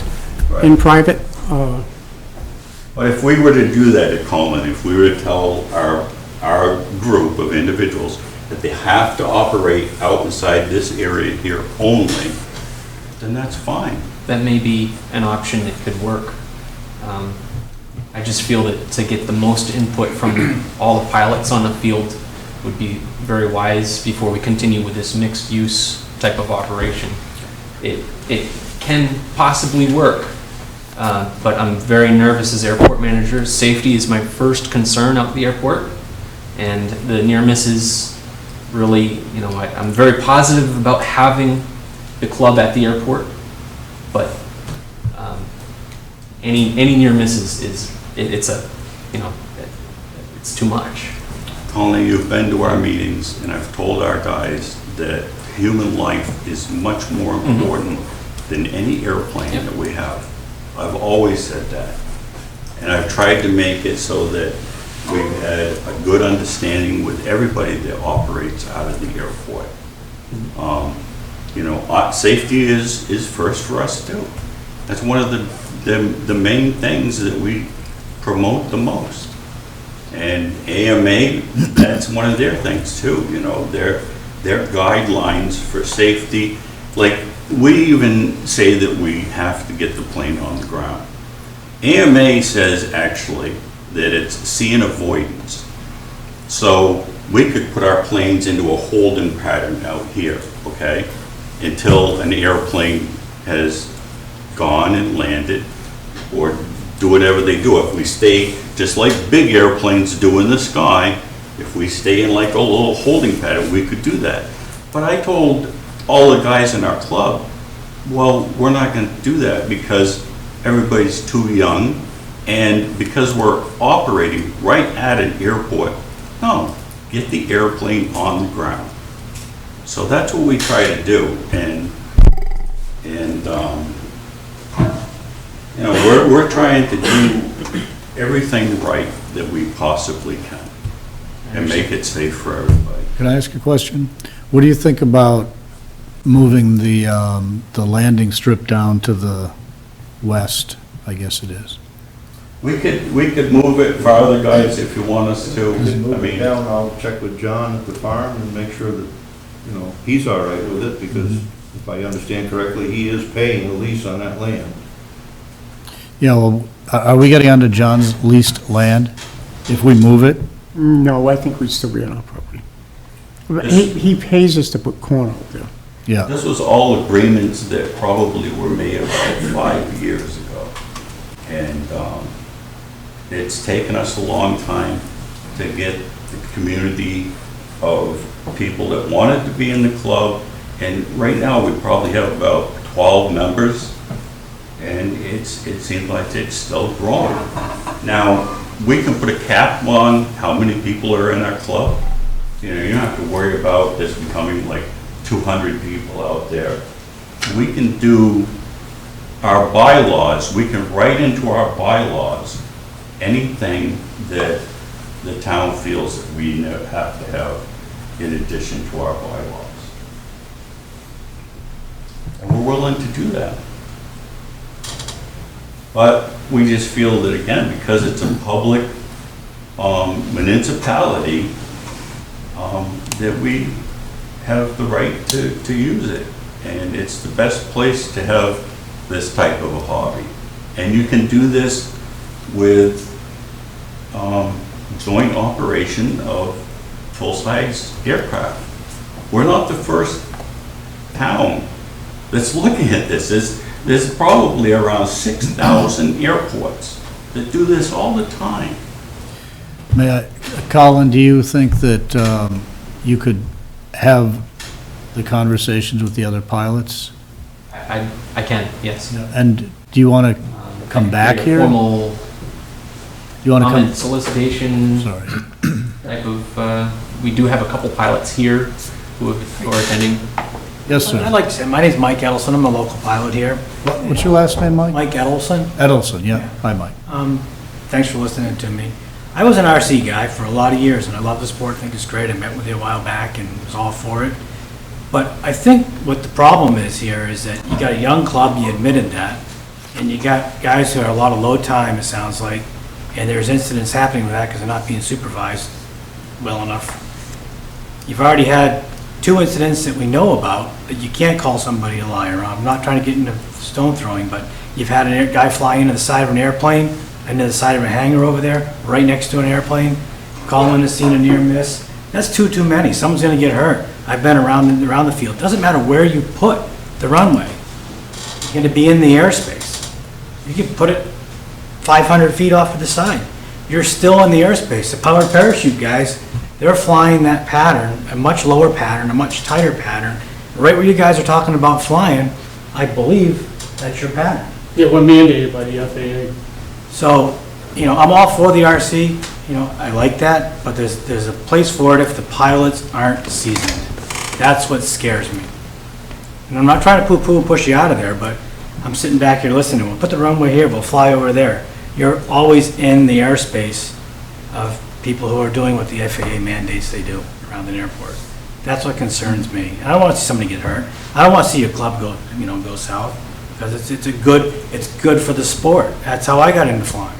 in Right. private. But if we were to do that at Coleman, if we were to tell our group of individuals that they have to operate out inside this area here only, then that's fine. That may be an option that could work. I just feel that to get the most input from all the pilots on the field would be very wise before we continue with this mixed-use type of operation. It can possibly work, but I'm very nervous as airport manager. Safety is my first concern out at the airport, and the near misses really, I'm very positive about having the club at the airport, but any near misses it's too much. Colin, you've been to our meetings, and I've told our guys that human life is much more important than any airplane that we have. I've always said that. And I've tried to make it so that we've had a good understanding with everybody that operates out of the airport. Safety is first for us too. That's one of the main things that we promote the most. And AMA, that's one of their things too, their guidelines for safety. Like, we even say that we have to get the plane on the ground. AMA says actually that it's seeing avoidance. So we could put our planes into a holding pattern out here, okay? Until an airplane has gone and landed, or do whatever they do. If we stay, just like big airplanes do in the sky, if we stay in like a little holding pattern, we could do that. But I told all the guys in our club, well, we're not going to do that because everybody's too young, and because we're operating right at an airport. No, get the airplane on the ground. So that's what we try to do, and we're trying to do everything right that we possibly can and make it safe for everybody. Can I ask a question? What do you think about moving the landing strip down to the west, I guess it is? We could move it farther, guys, if you want us to. Move it down, I'll check with John at the farm and make sure that, he's all right with it, because if I understand correctly, he is paying the lease on that land. Yeah, well, are we getting onto John's leased land if we move it? No, I think we'd still be on our property. He pays us to put corn out there. Yeah. This was all agreements that probably were made about 5 years ago. And it's taken us a long time to get the community of people that wanted to be in the club. And right now, we probably have about 12 members. And it seems like it's still growing. Now, we can put a cap on how many people are in our club. You don't have to worry about this becoming like 200 people out there. We can do our bylaws, we can write into our bylaws anything that the town feels that we have to have in addition to our bylaws. And we're willing to do that. But we just feel that, again, because it's a public municipality, that we have the right to use it. And it's the best place to have this type of a hobby. And you can do this with joint operation of full-size aircraft. We're not the first town that's looking at this. There's probably around 6,000 airports that do this all the time. Colin, do you think that you could have the conversations with the other pilots? I can, yes. And do you want to come back here? Formal You want to comment, come? solicitation. Sorry. I of, we do have a couple pilots here who are attending. Yes, sir. I'd like to say, my name's Mike Edelson, I'm a local pilot here. What's your last name, Mike? Mike Edelson. Edelson, yeah. Hi, Mike. Thanks for listening to me. I was an RC guy for a lot of years, and I love the sport, I think it's great. I met with you a while back and was all for it. But I think what the problem is here is that you got a young club, you admitted that, and you got guys who are a lot of low time, it sounds like, and there's incidents happening with that because they're not being supervised well enough. You've already had 2 incidents that we know about that you can't call somebody a liar on. I'm not trying to get into stone throwing, but you've had a guy fly into the side of an airplane, into the side of a hangar over there, right next to an airplane, calling the scene a near miss. That's too many. Someone's gonna get hurt. I've been around the field. Doesn't matter where you put the runway. You're gonna be in the airspace. You can put it 500 feet off to the side. You're still in the airspace. The powered parachute guys, they're flying that pattern, a much lower pattern, a much tighter pattern. Right where you guys are talking about flying, I believe that's your pattern. Yeah, we're mandated by the FAA. So, I'm all for the RC, I like that, but there's a place for it if the pilots aren't seasoned. That's what scares me. And I'm not trying to poo-poo and push you out of there, but I'm sitting back here listening. We'll put the runway here, we'll fly over there. You're always in the airspace of people who are doing what the FAA mandates they do around an airport. That's what concerns me. I don't want to see somebody get hurt. I don't want to see a club go south, because it's good for the sport. That's how I got into flying.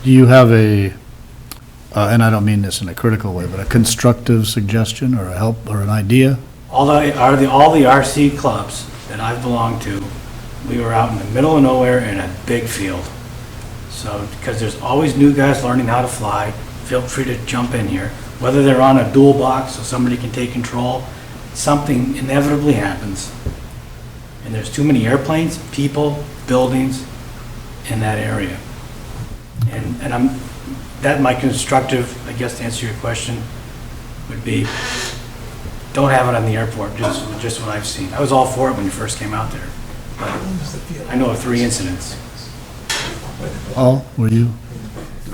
Do you have a, and I don't mean this in a critical way, but a constructive suggestion or a help or an idea? All the RC clubs that I've belonged to, we were out in the middle of nowhere in a big field. So, because there's always new guys learning how to fly, feel free to jump in here. Whether they're on a dual box so somebody can take control, something inevitably happens. And there's too many airplanes, people, buildings in that area. And my constructive, I guess to answer your question, would be, don't have it on the airport, just what I've seen. I was all for it when you first came out there. But I know of 3 incidents. Paul, were you?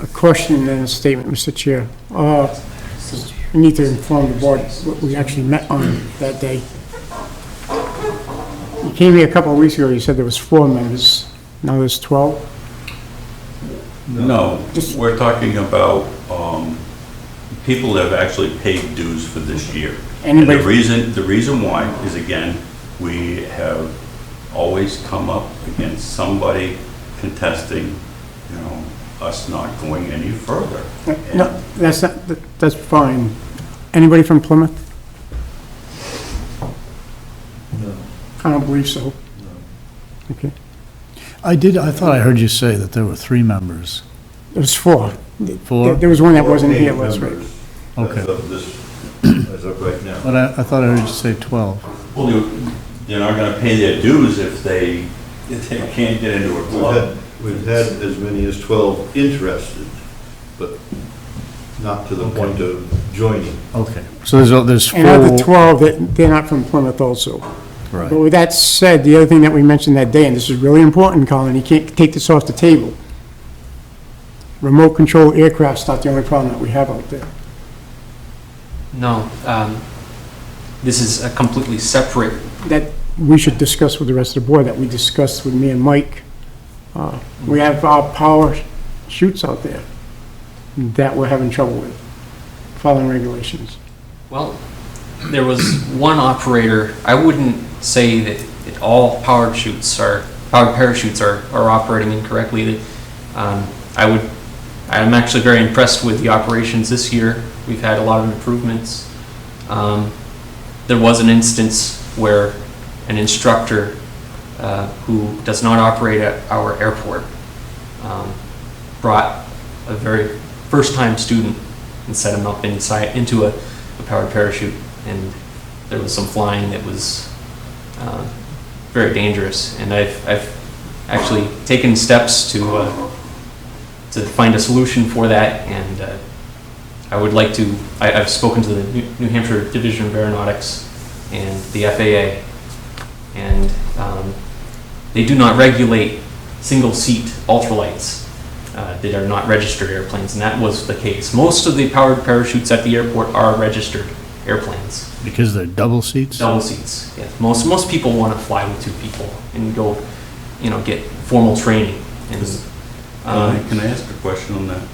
A question and then a statement, Mr. Chair. We need to inform the board what we actually met on that day. You came here a couple of weeks ago, you said there was 4 members, now there's 12? No, we're talking about people that have actually paid dues for this year. And the reason why is, again, we have always come up against somebody contesting, us not going any further. No, that's fine. Anybody from Plymouth? No. I don't believe so. No. Okay. I thought I heard you say that there were 3 members. There's 4. 4? There was one that wasn't here last week. Okay. As of right now. But I thought I heard you say 12. Well, they're not gonna pay their dues if they can't get into a club. We've had as many as 12 interested, but not to the point of joining. Okay. So there's 4. And of the 12, they're not from Plymouth also. Right. But with that said, the other thing that we mentioned that day, and this is really important, Colin, you can't take this off the table. Remote control aircraft's not the only problem that we have out there. No, this is a completely separate. That we should discuss with the rest of the board, that we discussed with me and Mike. We have our power chutes out there that we're having trouble with, following regulations. Well, there was one operator. I wouldn't say that all powered parachutes are operating incorrectly. I'm actually very impressed with the operations this year. We've had a lot of improvements. There was an instance where an instructor who does not operate at our airport brought a very first-time student and set him up into a powered parachute, and there was some flying that was very dangerous. And I've actually taken steps to find a solution for that, and I would like to. I've spoken to the New Hampshire Division of Aeronautics and the FAA, and they do not regulate single-seat ultralights. that are not registered airplanes, and that was the case. Most of the powered parachutes at the airport are registered airplanes. Because they're double seats? Double seats, yes. Most people want to fly with two people and go, get formal training. And, Can I ask a question on that?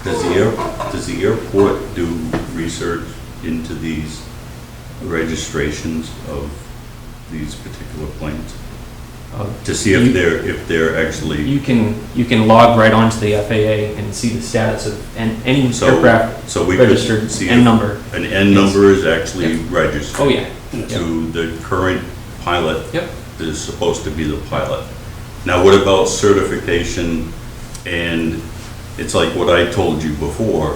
Does the airport do research into these registrations of these particular planes? To see if they're actually... You can log right onto the FAA and see the status of any aircraft so we registered could see N number. An N number is actually registered. Oh, yeah. To the current pilot. Yep. That is supposed to be the pilot. Now, what about certification? And it's like what I told you before.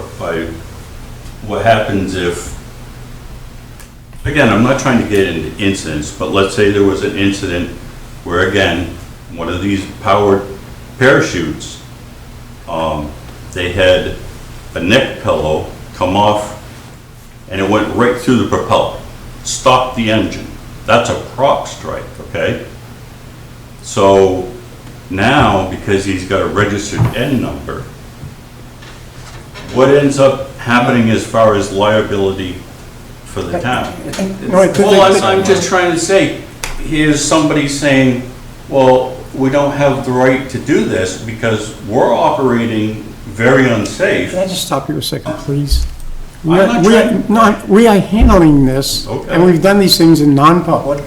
What happens if, again, I'm not trying to get into incidents, but let's say there was an incident where, again, one of these powered parachutes, they had a neck pillow come off and it went right through the propeller, stopped the engine. That's a prop strike, okay? So now, because he's got a registered N number, what ends up happening as far as liability for the town? Well, I'm just trying to say, here's somebody saying, well, we don't have the right to do this because we're operating very unsafe. Can I just stop you a second, please? I'm not We are handling this, Okay. and we've done these things in non-public.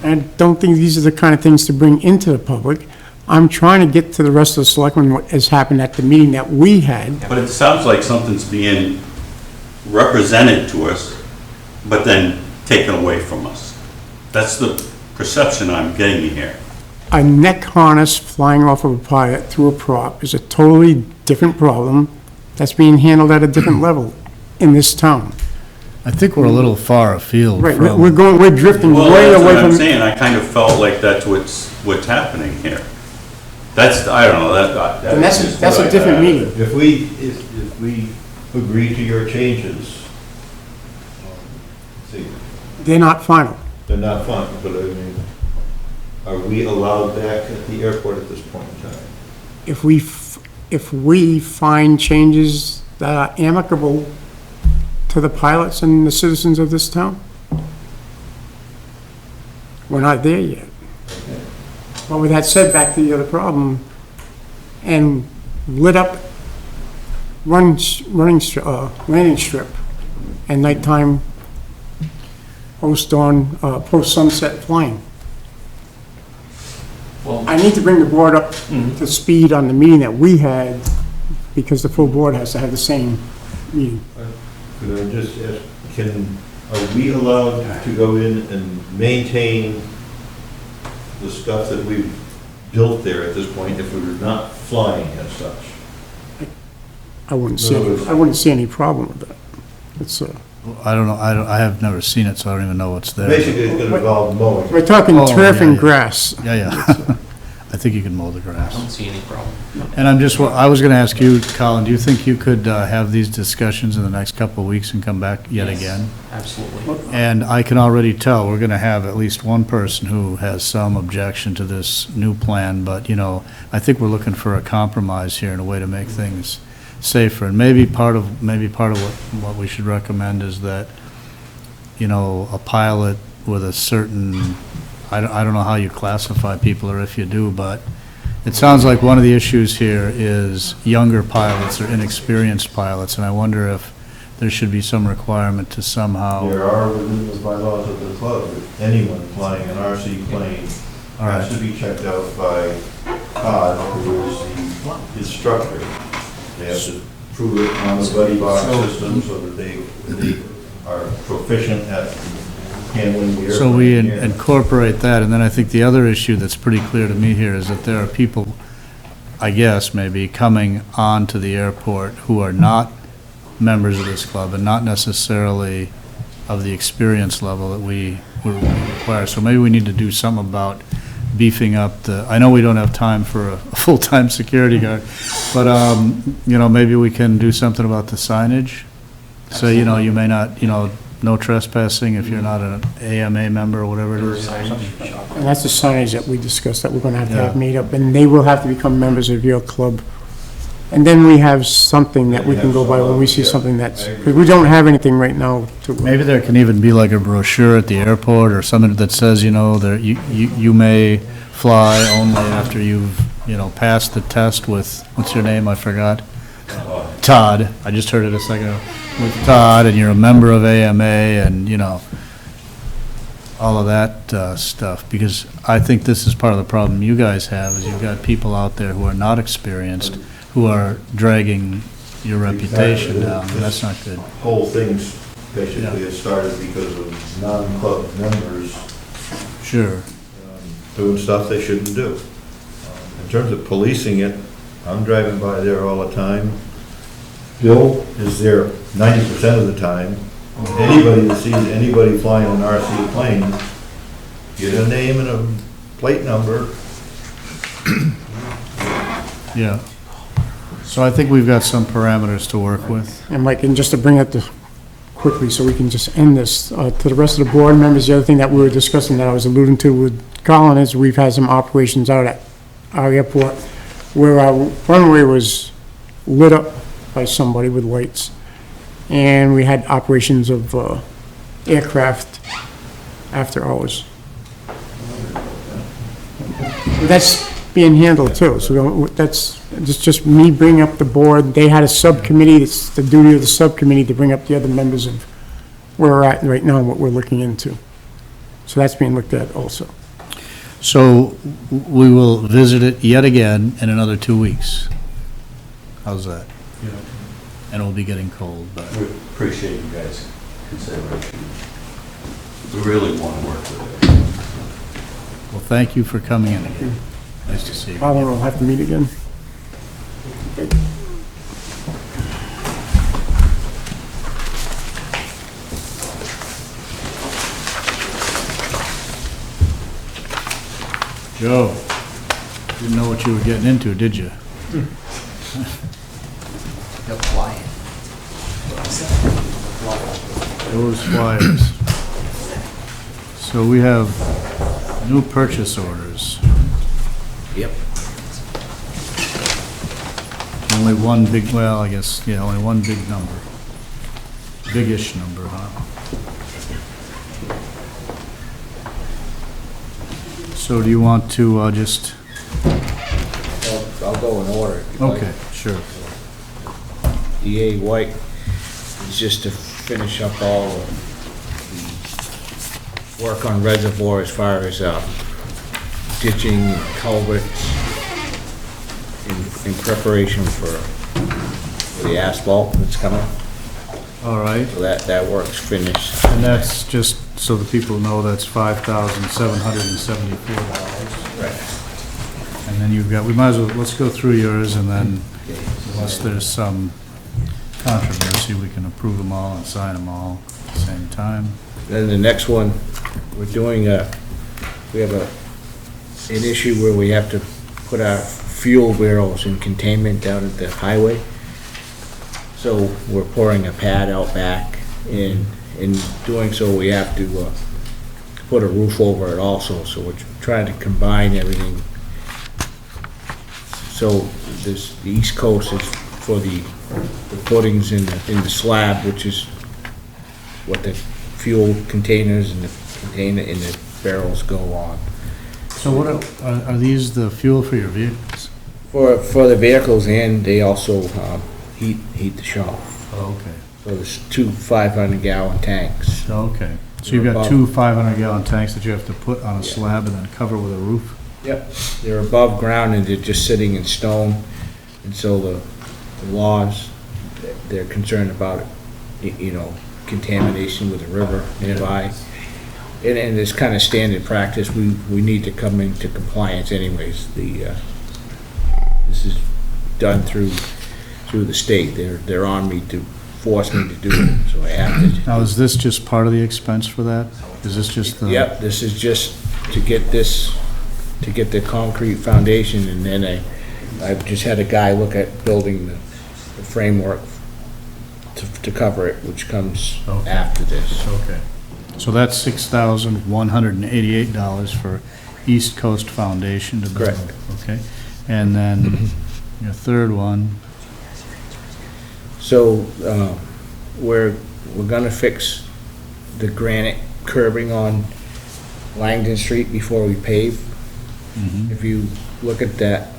And I don't think these are the kind of things to bring into the public. I'm trying to get to the rest of the selectmen what has happened at the meeting that we had. But it sounds like something's being represented to us, but then taken away from us. That's the perception I'm getting here. A neck harness flying off of a pilot through a prop is a totally different problem that's being handled at a different level in this town. I think we're a little far afield Right, from... we're drifting Well, way that's away what I'm from... saying. I kind of felt like that's what's happening here. I don't know, that And that's is a what I different had. meeting. If we agree to your changes, see, They're not final. they're not fun, but I mean, are we allowed back at the airport at this point in time? If we find changes that are amicable to the pilots and the citizens of this town, we're not there yet. But with that said, back to the other problem, and lit up landing strip and nighttime post-sunset flying. Well, I need to bring the board up to speed on the meeting that we had, because the full board has to have the same meeting. Could I just ask, are we allowed to go in and maintain the stuff that we've built there at this point if we were not flying as such? I wouldn't see any problem with that. It's, I don't know, I have never seen it, so I don't even know what's there. Basically, it's going to involve mowing. we're talking Oh, turf yeah, and yeah. grass. Yeah. I think you can mow the I grass. don't see any problem. And I was gonna ask you, Colin, do you think you could have these discussions in the next couple of weeks and come back yet Yes, again? Absolutely. And I can already tell, we're gonna have at least one person who has some objection to this new plan, but, I think we're looking for a compromise here and a way to make things safer. And maybe part of what we should recommend is that, a pilot with a certain, I don't know how you classify people or if you do, but it sounds like one of the issues here is younger pilots or inexperienced pilots, and I wonder if there should be some requirement to somehow... There are within the bylaws of the club, that anyone flying an RC plane All right. has to be checked out by Todd, who is the instructor. They have to prove it on the buddy box system so that they are proficient at handling the airplane. So we in the air. incorporate that, and then I think the other issue that's pretty clear to me here is that there are people, I guess, maybe, coming onto the airport who are not members of this club and not necessarily of the experience level that we require. So maybe we need to do something about beefing up I know we don't have time for a full-time security guard, but, maybe we can do something about the signage. So, you may not, no trespassing if you're not an AMA member or whatever it is. And that's the signage that we discussed that we're gonna have to have Yeah. made up, and they will have to become members of your club And then we have something that we can go by when we see something that's, because we don't have anything right now to. Maybe there can even be like a brochure at the airport or something that says, there, you may fly only after you've, passed the test with, what's your name? I forgot. Todd. I just heard it a second ago. With Todd, and you're a member of AMA, and, all of that stuff. Because I think this is part of the problem you guys have, is you've got people out there who are not experienced, who are dragging your reputation down, and that's not good. Whole things basically has started because of non-club members Sure. doing stuff they shouldn't do. In terms of policing it, I'm driving by there all the time. Bill is there 90% of the time. Anybody that sees anybody flying an RC plane, get a name and a plate number. Yeah. So I think we've got some parameters to work with. And Mike, and just to bring it quickly, so we can just end this, to the rest of the board members, the other thing that we were discussing that I was alluding to with Colin is we've had some operations out at our airport where our runway was lit up by somebody with lights. And we had operations of aircraft after hours. But that's being handled too, so that's just me bringing up the board. They had a subcommittee, it's the duty of the subcommittee to bring up the other members of where we're at right now and what we're looking into. So that's being looked at also. So we will visit it yet again in another 2 weeks. How's that? And it'll be getting cold, but. We appreciate you guys' consideration. We really want to work with it. Well, thank you for coming in again. Nice to see you. Colin, we'll have to meet again. Joe, didn't know what you were getting into, did you? Those flyers. So we have new purchase orders. Yep. Only one big, well, I guess, yeah, only one big number. Biggish number, huh? So do you want to just, I'll go in order. if you'd like. okay, sure. DA White is just to finish up all of the work on reservoir as far as ditching, culverts, in preparation for the asphalt that's coming. All right. So that work's finished. And that's just, so the people know, that's $5,774. Right. And then you've got, we might as well, let's go through yours, and then unless there's some controversy, we can approve them all and sign them all at the same time. Then the next one, we're doing we have an issue where we have to put our fuel barrels in containment down at the highway. So we're pouring a pad out back, and in doing so, we have to put a roof over it also. So we're trying to combine everything. So the East Coast is for the footings in the slab, which is what the fuel containers and the barrels go on. So what are these the fuel for your vehicles? For the vehicles, and they also heat the shop. Oh, okay. So there's two 500-gallon tanks. Okay. So you've got two 500-gallon tanks that you have to put on a slab and then cover with a roof? Yep. They're above ground and they're just sitting in stone. And so the laws, they're concerned about, contamination with the river nearby. And it's kind of standard practice. We need to come into compliance anyways. This is done through the state. They're on me to force me to do it, so I have to. Now, is this just part of the expense for that? Is this just the? Yep, this is just to get the concrete foundation, and then I've just had a guy look at building the framework to cover it, which comes after this. Okay. So that's $6,188 for East Coast Foundation to build. Correct. Okay. And then your third one, So, we're gonna fix the granite curbing on Langdon Street before we pave. If you look at that,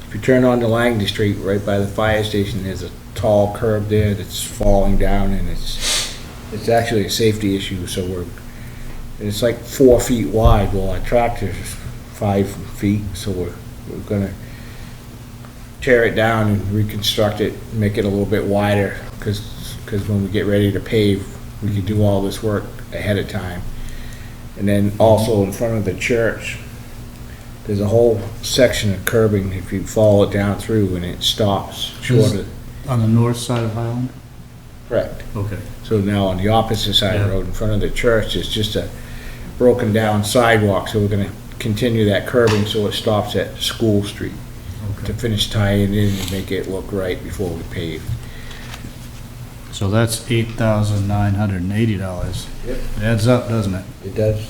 if you turn onto Langdon Street, right by the fire station, there's a tall curb there that's falling down, and it's actually a safety issue, so it's like 4 feet wide, well, our tractor's 5 feet, so we're gonna tear it down and reconstruct it, make it a little bit wider, because when we get ready to pave, we can do all this work ahead of time. And then also in front of the church, there's a whole section of curbing, if you follow it down through, and it stops short of. On the north side of Highland? Correct. Okay. So now on the opposite side of the road, in front of the church, it's just a broken down sidewalk, so we're gonna continue that curbing so it stops at School Street to finish tying in and make it look right before we pave. So that's $8,980. Yep. It adds up, doesn't it? It does.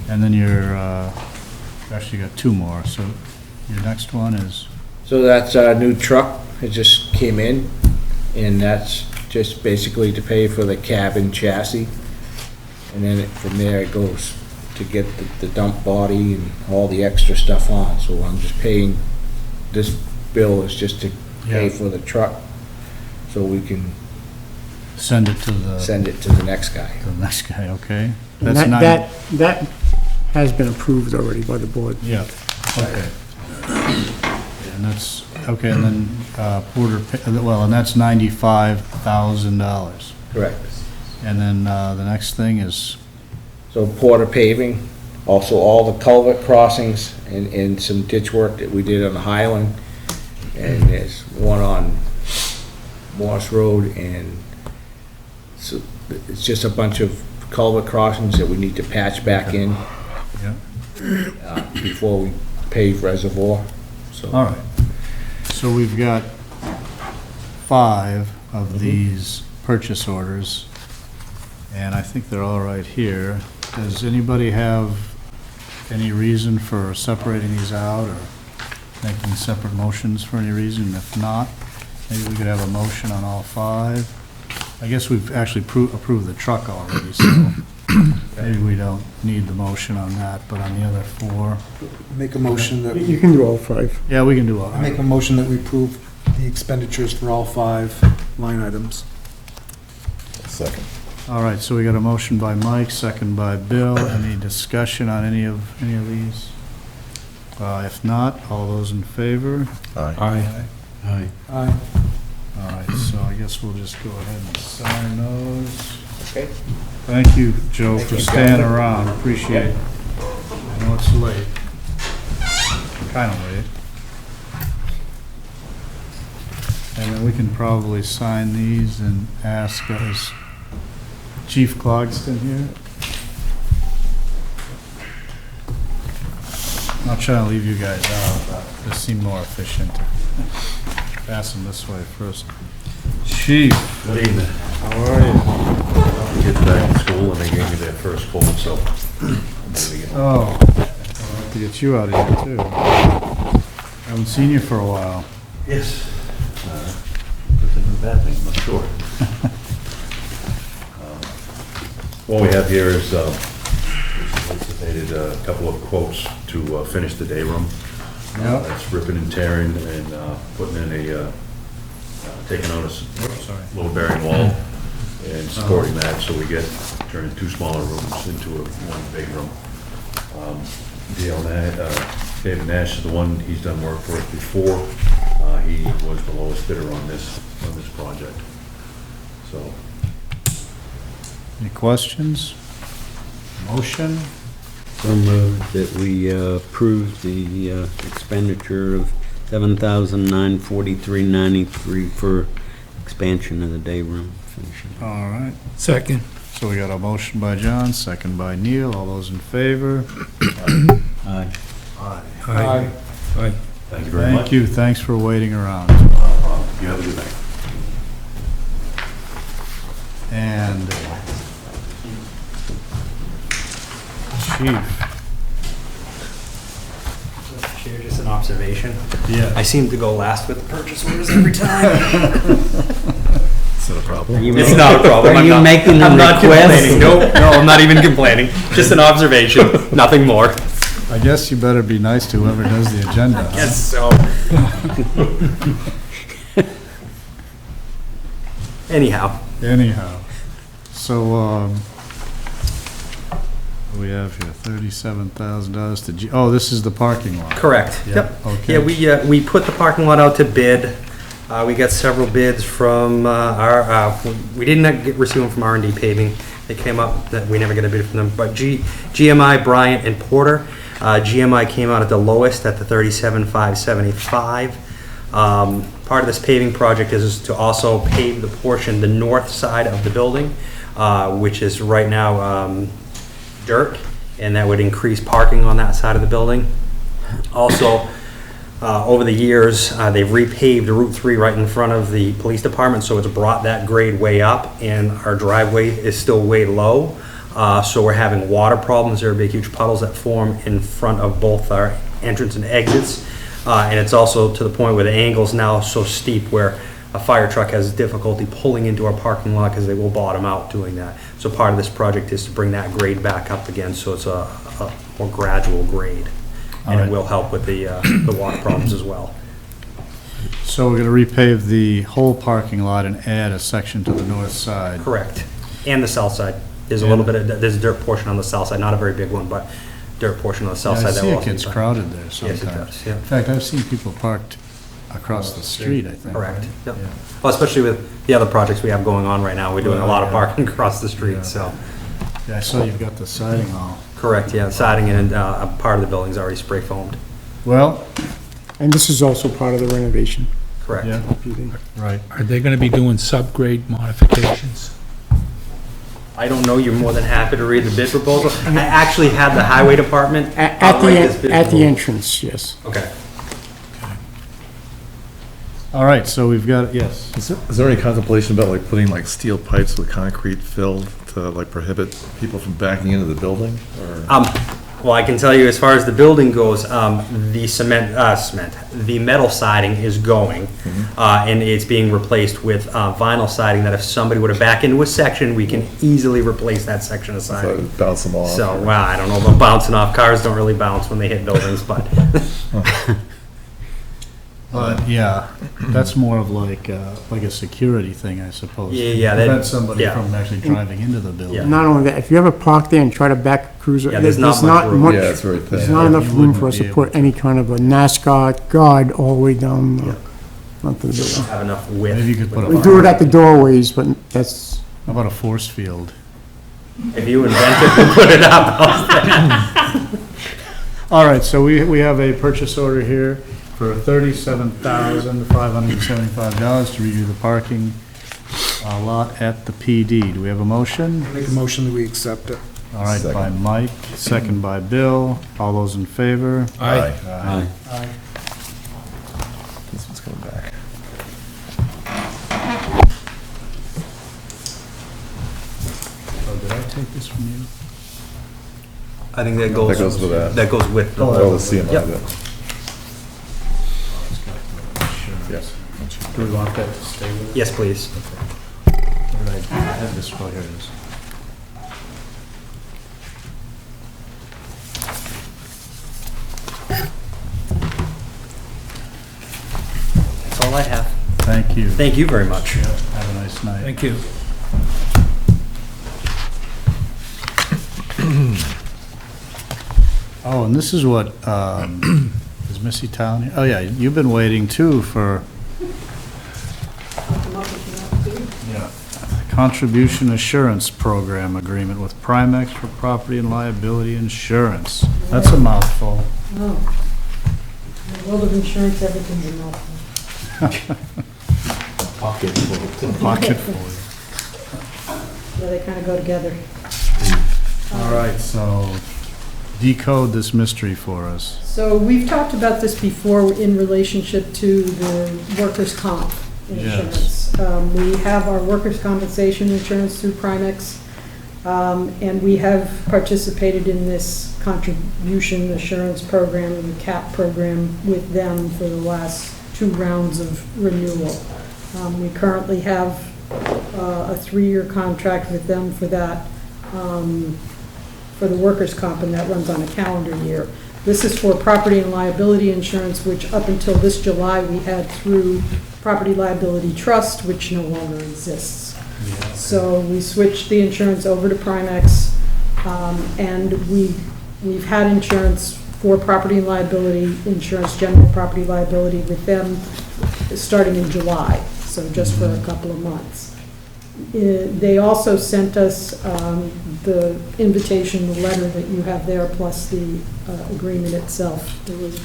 And then you're, actually got two more, so your next one is? So that's our new truck, it just came in, and that's just basically to pay for the cab and chassis. And then from there it goes to get the dump body and all the extra stuff on, so I'm just paying, this bill is just to pay for the truck, so we can send it to the next guy. The next guy, okay. And That's nine. that has been approved already by the board. Yeah, okay. And that's, okay, and then, and that's $95,000. Correct. And then, the next thing is? So Porter paving, also all the culvert crossings and some ditch work that we did on the Highland. And there's one on Morse Road, and so it's just a bunch of culvert crossings that we need to patch back in before we pave reservoir. So. All right. So we've got 5 of these purchase orders, and I think they're all right here. Does anybody have any reason for separating these out or making separate motions for any reason? If not, maybe we could have a motion on all 5. I guess we've actually approved the truck already, so maybe we don't need the motion on that, but on the other 4. Make a motion that. You can do all 5. Yeah, we can do all. I make a motion that we approve the expenditures for all 5 line items. Second. All right, so we got a motion by Mike, second by Bill. Any discussion on any of these? If not, all those in favor? Aye. Aye. Aye. All right, so I guess we'll just go ahead and sign those. Okay. Thank you, Joe, for staying around. Appreciate it. I know it's late. Kind of late. And then we can probably sign these and ask us. Chief Clogston here. I'm not trying to leave you guys out, but this seemed more efficient. Pass them this way first. Chief. Good evening. How are you? Kids back in school and they gave me their first cold, so. Oh, I'll have to get you out of here too. Haven't seen you for a while. Yes. Good thing and bad thing, I'm not sure. What we have here is anticipated a couple of quotes to finish the day room. That's ripping and tearing and putting in taking out a load bearing wall and supporting that, so we turning 2 smaller rooms into one big room. David Nash is the one, he's done work for us before. He was the lowest bidder on this project. So. Any questions? Motion? So moved that we approve the expenditure of $7,943.93 for expansion of the day room. All right. Second. So we got a motion by John, second by Neil. All those in favor? Aye. Aye. Aye. Thank you very much. Thank you. Thanks for waiting around. You have a good night. And Chief. Chair, just an observation. Yeah. I seem to go last with the purchase orders every time. Is that a problem? It's not a problem. Are I'm you not- making a I'm not request? complaining. No, I'm not even complaining. Just an observation, nothing more. I guess you better be nice to whoever does the agenda. huh? Yes, so. Anyhow, Anyhow, so, what do we have here, $37,000 to, oh, this is the parking lot. correct. Yeah, Yep. okay. Yeah, we put the parking lot out to bid. We got several bids from we didn't receive them from R&D paving. They came up, that we never get a bid from them, but GMI, Bryant, and Porter. GMI came out at the lowest at the $37,575. Part of this paving project is to also pave the portion, the north side of the building, which is right now dirt, and that would increase parking on that side of the building. Also, over the years, they've repaved Route 3 right in front of the police department, so it's brought that grade way up, and our driveway is still way low. So we're having water problems. There are big, huge puddles that form in front of both our entrance and exits. And it's also to the point where the angle's now so steep where a fire truck has difficulty pulling into our parking lot because they will bottom out doing that. So part of this project is to bring that grade back up again, so it's a more gradual grade. And All right. it will help with the water problems as well. So we're gonna repave the whole parking lot and add a section to the north side. Correct. And the south side. There's a little bit of, there's a dirt portion on the south side, not a very big one, but dirt portion on the south Yeah, side. I that see will it also gets be- crowded there sometimes. Yes, it does, yeah. In fact, I've seen people parked across the street, I think. Correct. right? Yep. Yeah. Well, especially with the other projects we have going on right now, we're doing a lot of Yeah. parking across the Yeah. street, so. Yeah, I saw you've got the siding all. Correct, yeah, siding and a part of the building's already spray foamed. Well, And this is also part of the renovation. Correct. yeah, right. Are they gonna be doing subgrade modifications? I don't know, you're more than happy to read the bid proposal. I actually had the highway department At outright this bid at the proposal. entrance, yes. Okay. All right, so we've got, yes. Is there any contemplation about like putting like steel pipes with concrete filled to like prohibit people from backing into the building? Or Well, I can tell you, as far as the building goes, the metal siding is going, and it's being replaced with vinyl siding that if somebody were to back into a section, we can easily replace that section of so siding. it bounce them off? So, well, I don't know about bouncing off. Cars don't really bounce when they hit buildings, but But, yeah, that's more of like a security thing, I suppose. Yeah, Prevent somebody yeah. from actually driving into the building. Not only that, if you ever park there and try to back a cruiser, Yeah, there's not much room. much- Yeah, it's very thin. There's not enough You room wouldn't for us be to able put any kind of a NASCAR guard all the way down the front of the building. have enough width. Maybe you could put a. We do it at the doorways, but that's, How about a force field? If you invent it, we'll put it up. All right, so we have a purchase order here for $37,575 to review the parking lot at the PD. Do we have a motion? Make a motion that we accept it. All right, by Mike, second by Bill. All those in favor? Aye. Aye. This one's coming back. Oh, did I take this from you? I think that goes. That goes with that. That goes with. Oh, All the CMI Yep. bit. Yes. Do we want that to stay with us? Yes, please. Where did I have this? Oh, here it is. That's all I have. Thank you. Thank you very much. Have a nice night. Thank you. Oh, and this is what, is Missy Town here? Oh, yeah, you've been waiting too for. Yeah. Contribution Assurance Program Agreement with Primex for Property and Liability Insurance. That's a mouthful. Oh. In the world of insurance, everything's a mouthful. Pocket full. Pocket full. Yeah, they kind of go together. All right, so decode this mystery for us. So we've talked about this before in relationship to the workers' comp insurance. We have our workers' compensation insurance through Primex, and we have participated in this contribution assurance program, the CAP program, with them for the last 2 rounds of renewal. We currently have a 3-year contract with them for that, for the workers' comp, and that runs on a calendar year. This is for property and liability insurance, which up until this July, we had through Property Liability Trust, which no longer exists. So we switched the insurance over to Primex, and we've had insurance for property and liability insurance, general property liability with them starting in July, so just for a couple of months. They also sent us the invitation, the letter that you have there, plus the agreement itself. There was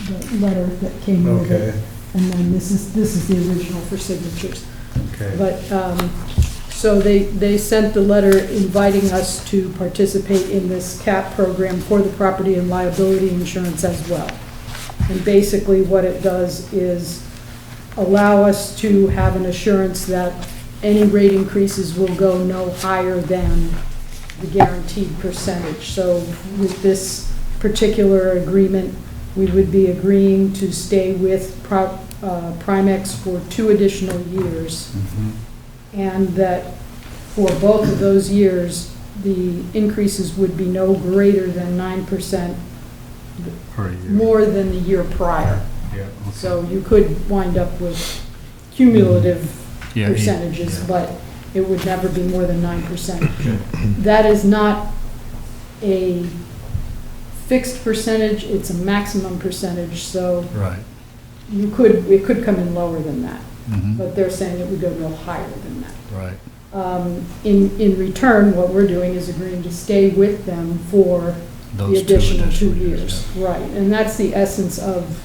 the letter that came with it, and then this is the original for signatures. Okay. But, so they sent the letter inviting us to participate in this CAP program for the property and liability insurance as well. And basically what it does is allow us to have an assurance that any rate increases will go no higher than the guaranteed percentage. So with this particular agreement, we would be agreeing to stay with Primex for 2 additional years. And that for both of those years, the increases would be no greater than 9% more than the year prior. So you could wind up with cumulative percentages, but it would never be more than 9%. That is not a fixed percentage, it's a maximum percentage, so it could come in lower than that. But they're saying it would go no higher than that. Right. In return, what we're doing is agreeing to stay with them for the additional 2 years. Right, and that's the essence of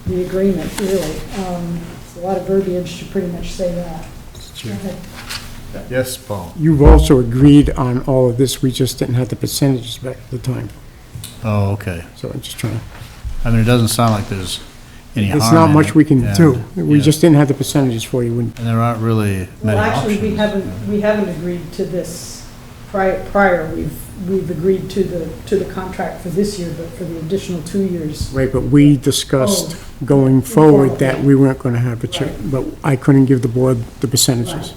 the agreement, really. It's a lot of verbiage to pretty much say that. Go ahead. Yes, Paul? You've also agreed on all of this, we just didn't have the percentages back at the time. Oh, okay. So I'm just trying to... I mean, it doesn't sound like there's any harm It's not in much it, we can do. We yeah. just didn't have the percentages for you. And there aren't really many Well, actually, options. we haven't agreed to this prior. We've agreed to the contract for this year, but for the additional 2 years. Right, but we discussed going forward that we weren't going to have a check, but I couldn't give the board the percentages.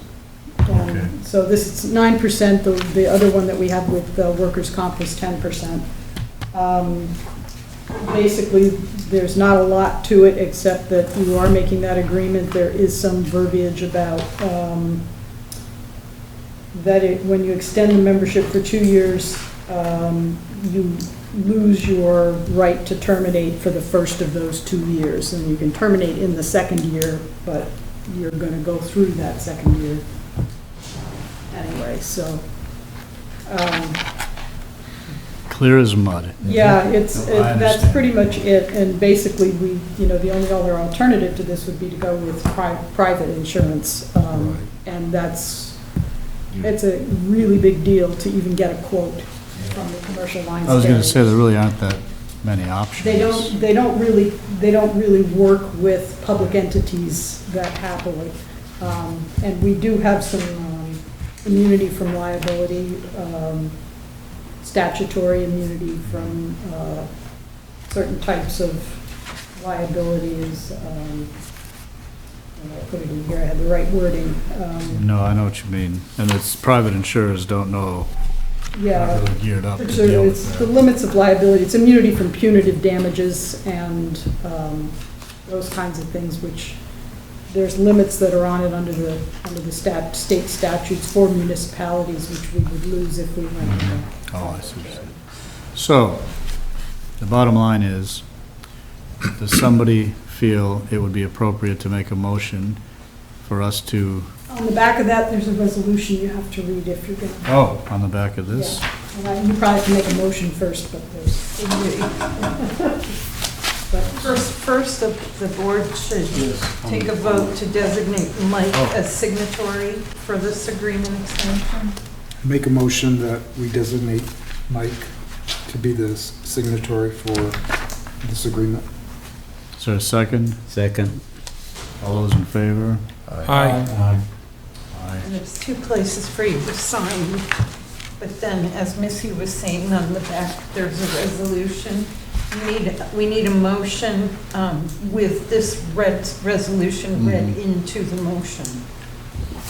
Okay. So this is 9%, the other one that we have with workers' comp is 10%. Basically, there's not a lot to it, except that you are making that agreement. There is some verbiage about that when you extend the membership for 2 years, you lose your right to terminate for the first of those 2 years. And you can terminate in the second year, but you're going to go through that second year anyway, so. Clear as mud. Yeah, No, I that's understand. pretty much it, and basically, the only other alternative to this would be to go with private insurance, and it's a really big deal to even get a quote from the commercial lines. I was going to carriers. say, there really aren't that many options. They don't really work with public entities that happily, and we do have some immunity from liability, statutory immunity from certain types of liabilities. I'll put it in here, I had the right wording. No, I know what you mean. And it's private insurers don't know. Yeah. Not really geared up to It's deal with the limits of liability. It's immunity from punitive damages and those kinds of things, which there's limits that are on it under the state statutes for municipalities, which we would lose if we went to that. Oh, I see what you're saying. So, the bottom line is, does somebody feel it would be appropriate to make a motion for us to, On the back of that, there's a resolution you have to read if you're going to. oh, on the back of this? Yeah. You probably have to make a motion first, but there's. First, the board should take a vote to designate Mike as signatory for this agreement extension. Make a motion that we designate Mike to be the signatory for this agreement. Is there a second? Second. All those in favor? Aye. And there's 2 places for you to sign, but then, as Missy was saying, on the back, there's a resolution. We need a motion with this resolution read into the motion.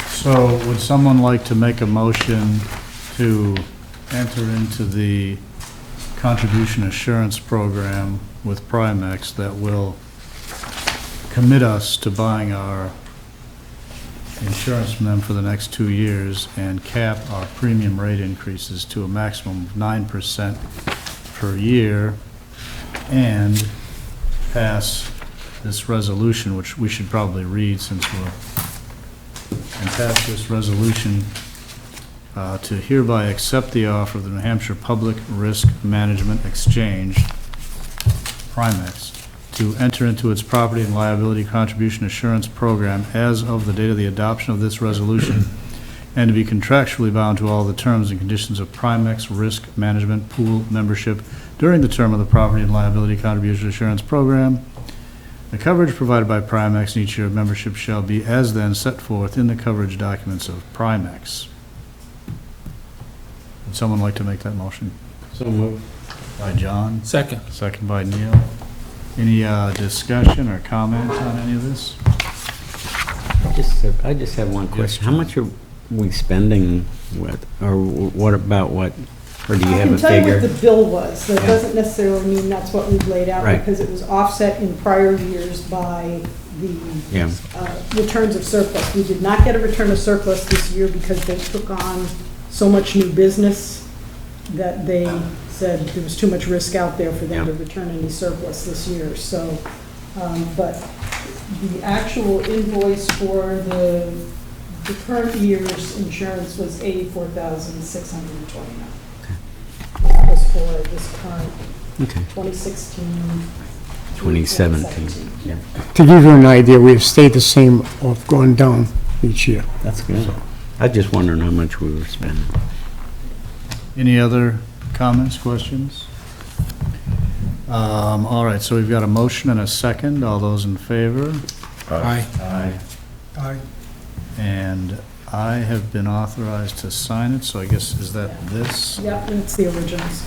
So would someone like to make a motion to enter into the contribution assurance program with Primex that will commit us to buying our insurance from them for the next 2 years and cap our premium rate increases to a maximum of 9% per year, and pass this resolution, which we should probably read since and pass this resolution to hereby accept the offer of the New Hampshire Public Risk Management Exchange, Primex, to enter into its property and liability contribution assurance program as of the date of the adoption of this resolution, and to be contractually bound to all the terms and conditions of Primex Risk Management Pool membership during the term of the property and liability contribution assurance program. The coverage provided by Primex in each year of membership shall be as then set forth in the coverage documents of Primex. Would someone like to make that motion? So moved. By John? Second. Second by Neil. Any discussion or comment on any of this? I just have one question. How much are we spending with, or what about what, or do you have a I can tell you figure? what the bill was. That doesn't necessarily mean that's what we've laid out, Right. because it was offset in prior years by the Yeah. returns of surplus. We did not get a return of surplus this year because they took on so much new business that they said there was too much risk out there for them to return any surplus this year. So, but the actual invoice for the current year's insurance was $84,629. That was for this current 2016. 2017. Yeah. To give you an idea, we've stayed the same or gone down each year. That's good. I was just wondering how much we were spending. Any other comments, questions? All right, so we've got a motion and a second. All those in favor? Aye. Aye. Aye. And I have been authorized to sign it, so I guess, is that this? Yep, and it's the originals.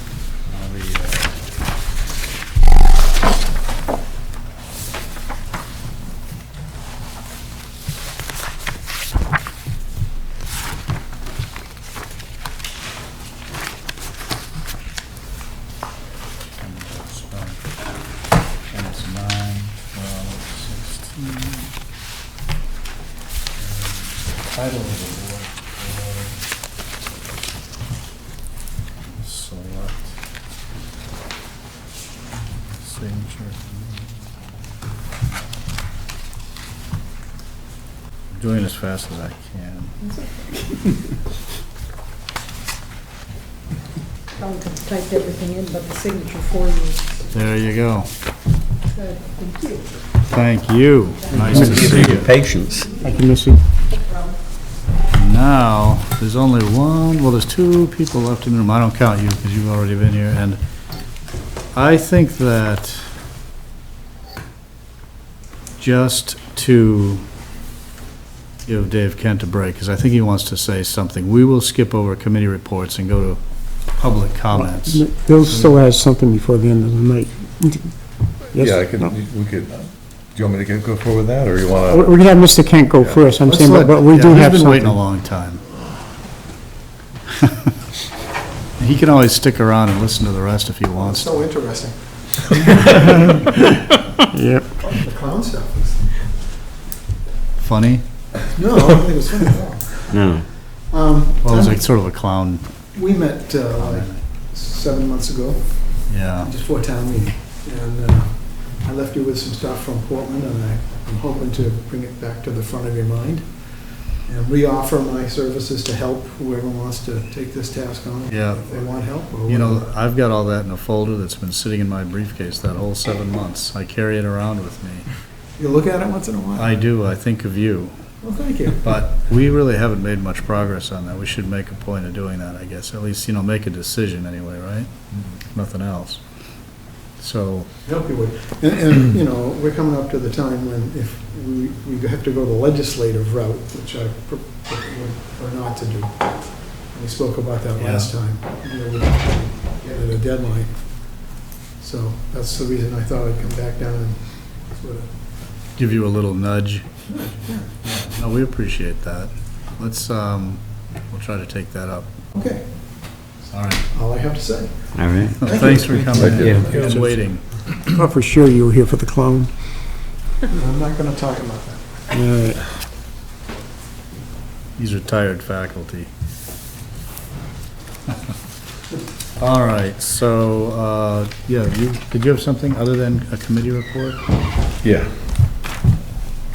And it's 9, 12, 16. Title of the board. Select. Signature. I'm doing it as fast as I can. Probably could have typed everything in, but the signature for you. There you go. Good, thank you. Thank you. Nice to see you. Patience. Thank you, Missy. Now, there's only one, well, there's 2 people left in the room. I don't count you because you've already been here. And I think that just to give Dave Kent a break, because I think he wants to say something, we will skip over committee reports and go to public comments. Bill still has something before the end of the night. Yes? Yeah, I could, No. we could, do you want me to go forward with that, or you want We can have Mr. Kent go first, I'm saying, but we do have He's been waiting a something. long time. He can always stick around and listen to the rest if he wants to. So interesting. Yep. The clown stuff is, Funny? no, I don't think it was funny at all. No. Well, it was like sort of a clown, We met like 7 months ago, yeah. just before town meeting, and I left you with some stuff from Portland, and I'm hoping to bring it back to the front of your mind and reoffer my services to help whoever wants to take this task on. Yeah. If they want help or You know, whatever. I've got all that in a folder that's been sitting in my briefcase that whole 7 months. I carry it around with me. You look at it once in a while? I do, I think of you. Well, thank you. But we really haven't made much progress on that. We should make a point of doing that, I guess. At least, make a decision anyway, right? Nothing else. So, Help you with. And, we're coming up to the time when if we have to go the legislative route, which I prefer not to do. We spoke about that last time. We get at a deadline. So that's the reason I thought I'd come back down and sort of. give you a little nudge. Yeah. No, we appreciate that. Let's, we'll try to take that up. Okay, All right. all I have to say. All right. Thanks for coming in and waiting. Thought for sure you were here for the clown. I'm not gonna talk about that. All right. He's retired faculty. All right, so, yeah, did you have something other than a committee report? Yeah.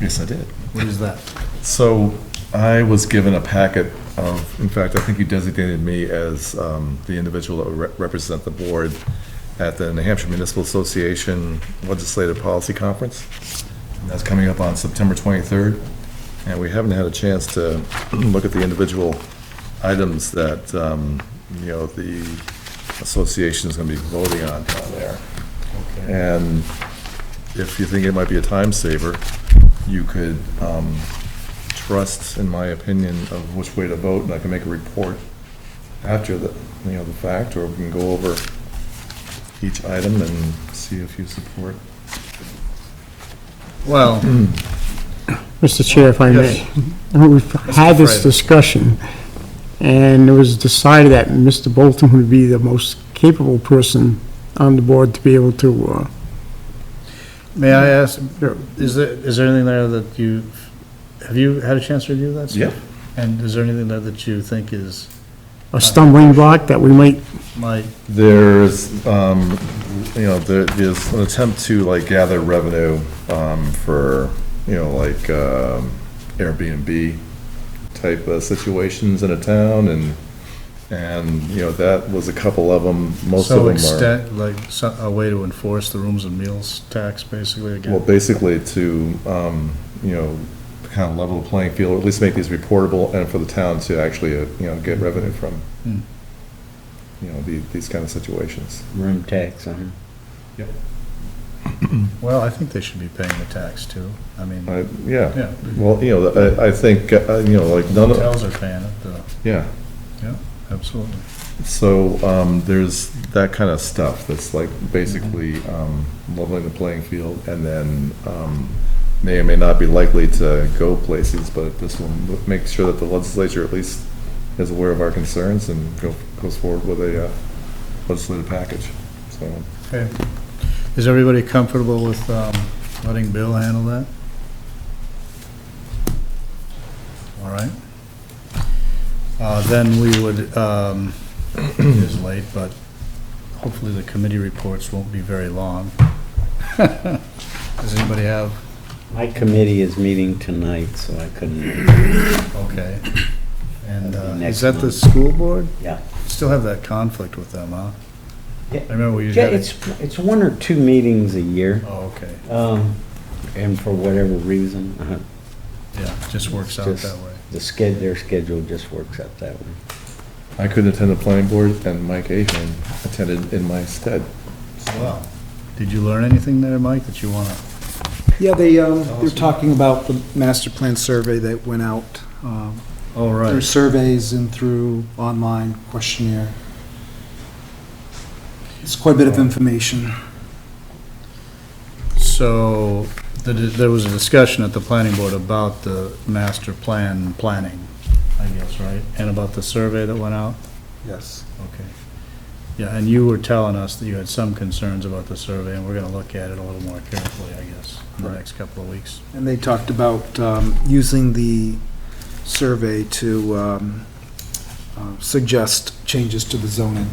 Yes, I did. What is that? So I was given a packet of, in fact, I think you designated me as the individual that would represent the board at the New Hampshire Municipal Association Legislative Policy Conference. And that's coming up on September 23rd. And we haven't had a chance to look at the individual items that, the association is going to be voting on down there. Okay. And if you think it might be a time saver, you could trust, in my opinion, of which way to vote, and I can make a report after the fact, or we can go over each item and see if you support. Well, Mr. Chair, if I may, we've had this Frey. discussion, and it was decided that Mr. Bolton would be the most capable person on the board to be able to, may I ask, is there anything there that have you had a chance to review that stuff? Yeah. And is there anything there that you think is a stumbling block that we might, There's, there's an attempt to gather revenue for, Airbnb type situations in a town, and that was a couple of them. Most of them are. A way to enforce the rooms and meals tax, basically, again? Well, basically to, kind of level the playing field, or at least make these reportable, and for the town to actually, get revenue from, these kind of situations. Room tax, Yep. Well, I think they should be paying the tax, too. I mean. Yeah. Well, I think, none of. Hotels are paying it, though. Yeah. Yeah, absolutely. So, there's that kind of stuff that's basically, leveling the playing field, and then, may or may not be likely to go places, but this will make sure that the legislature at least is aware of our concerns and goes forward with a legislative package, so. Okay. Is everybody comfortable with letting Bill handle that? All right. Then we would, it is late, but hopefully the committee reports won't be very long. Does anybody have? my committee is meeting tonight, so I couldn't. Okay. And Next is that the month. school board? Yeah. Still have that conflict with them, huh? Yeah. I remember we Yeah, had. it's one or two meetings a year. Oh, okay. And for whatever reason. Yeah, it just works out just that way. Their schedule just works out that way. I couldn't attend the planning board, and Mike Ahern attended in my stead. Wow. Did you learn anything there, Mike, that you want to? Yeah, they're talking about the master plan survey that went out. Oh, right. Through surveys and through online questionnaire. It's quite a bit of information. So, there was a discussion at the planning board about the master plan planning, I guess, right? And about the survey that went out? Yes. Okay. Yeah, and you were telling us that you had some concerns about the survey, and we're gonna look at it a little more carefully, I guess, in the next couple of weeks. And they talked about using the survey to suggest changes to the zoning.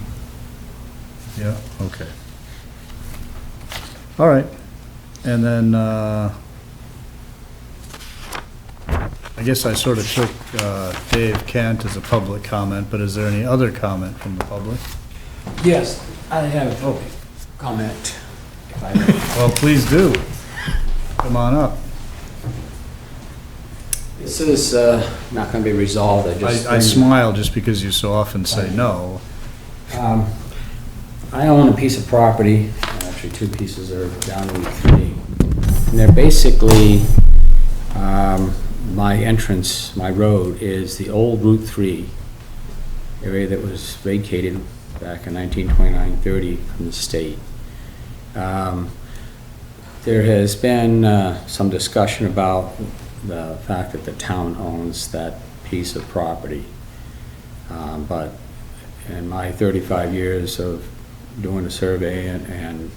Yeah, okay. All right. And then, I guess I sort of took Dave Kent as a public comment, but is there any other comment from the public? Yes, I have a comment. if I may. Well, please do. Come on up. This is not going to be resolved. I smile just because you so often say no. I own a piece of property, actually two pieces are down Route 3. And they're basically, my entrance, my road is the old Route 3 area that was vacated back in 1929-30 from the state. There has been some discussion about the fact that the town owns that piece of property. But in my 35 years of doing a survey and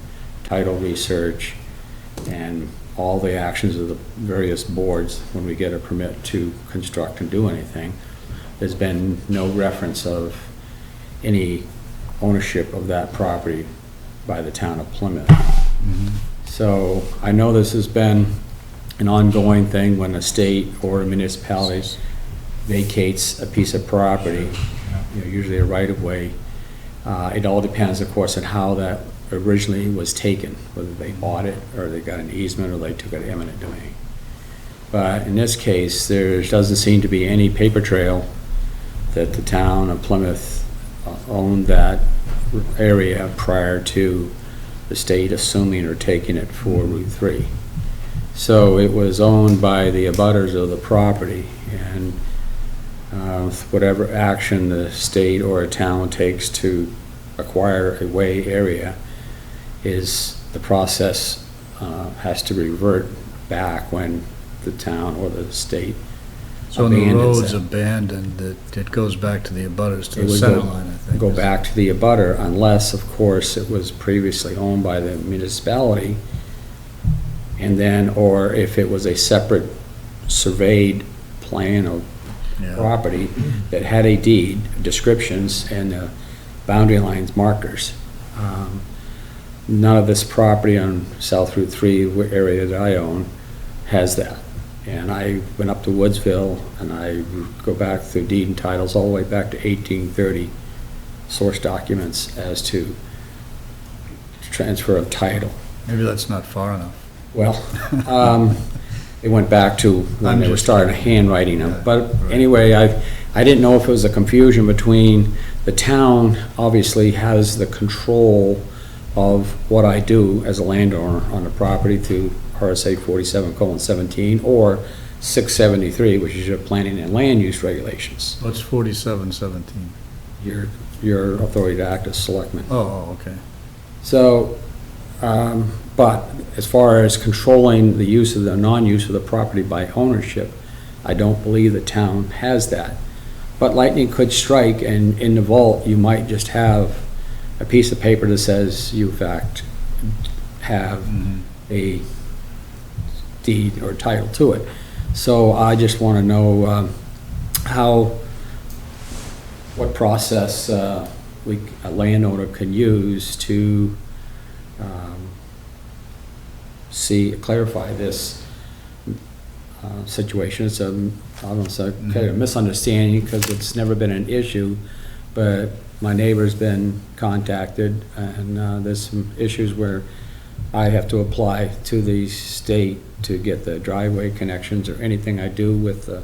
title research and all the actions of the various boards when we get a permit to construct and do anything, there's been no reference of any ownership of that property by the town of Plymouth. So I know this has been an ongoing thing when a state or a municipality vacates a piece of property, usually a right-of-way. It all depends, of course, on how that originally was taken, whether they bought it or they got an easement or they took it eminent domain. But in this case, there doesn't seem to be any paper trail that the town of Plymouth owned that area prior to the state assuming or taking it for Route 3. So it was owned by the abutters of the property, and whatever action the state or a town takes to acquire a way area is the process has to revert back when the town or the state So when the abandons road's it. abandoned, it goes back to the abutters, to It the would center go- line, I think. Go back to the abutter unless, of course, it was previously owned by the municipality. And then, or if it was a separate surveyed plan of property that had a deed, descriptions, and boundary lines markers. None of this property on South Route 3 area that I own has that. And I went up to Woodsville, and I go back through deed and titles all the way back to 1830 source documents as to transfer of title. Maybe that's not far enough. Well, it went back to when they were starting handwriting them. But anyway, I didn't know if it was a confusion between the town obviously has the control of what I do as a landowner on the property through RSA 47:17 or 673, which is your planning and land use regulations. What's 4717? Your authority to act as selectman. Oh, okay. So, but as far as controlling the use of the non-use of the property by ownership, I don't believe the town has that. But lightning could strike, and in the vault, you might just have a piece of paper that says you in fact have a deed or title to it. So I just want to know what process a landowner can use to clarify this situation. It's I don't say kind of misunderstanding because it's never been an issue, but my neighbor's been contacted, and there's some issues where I have to apply to the state to get the driveway connections or anything I do with the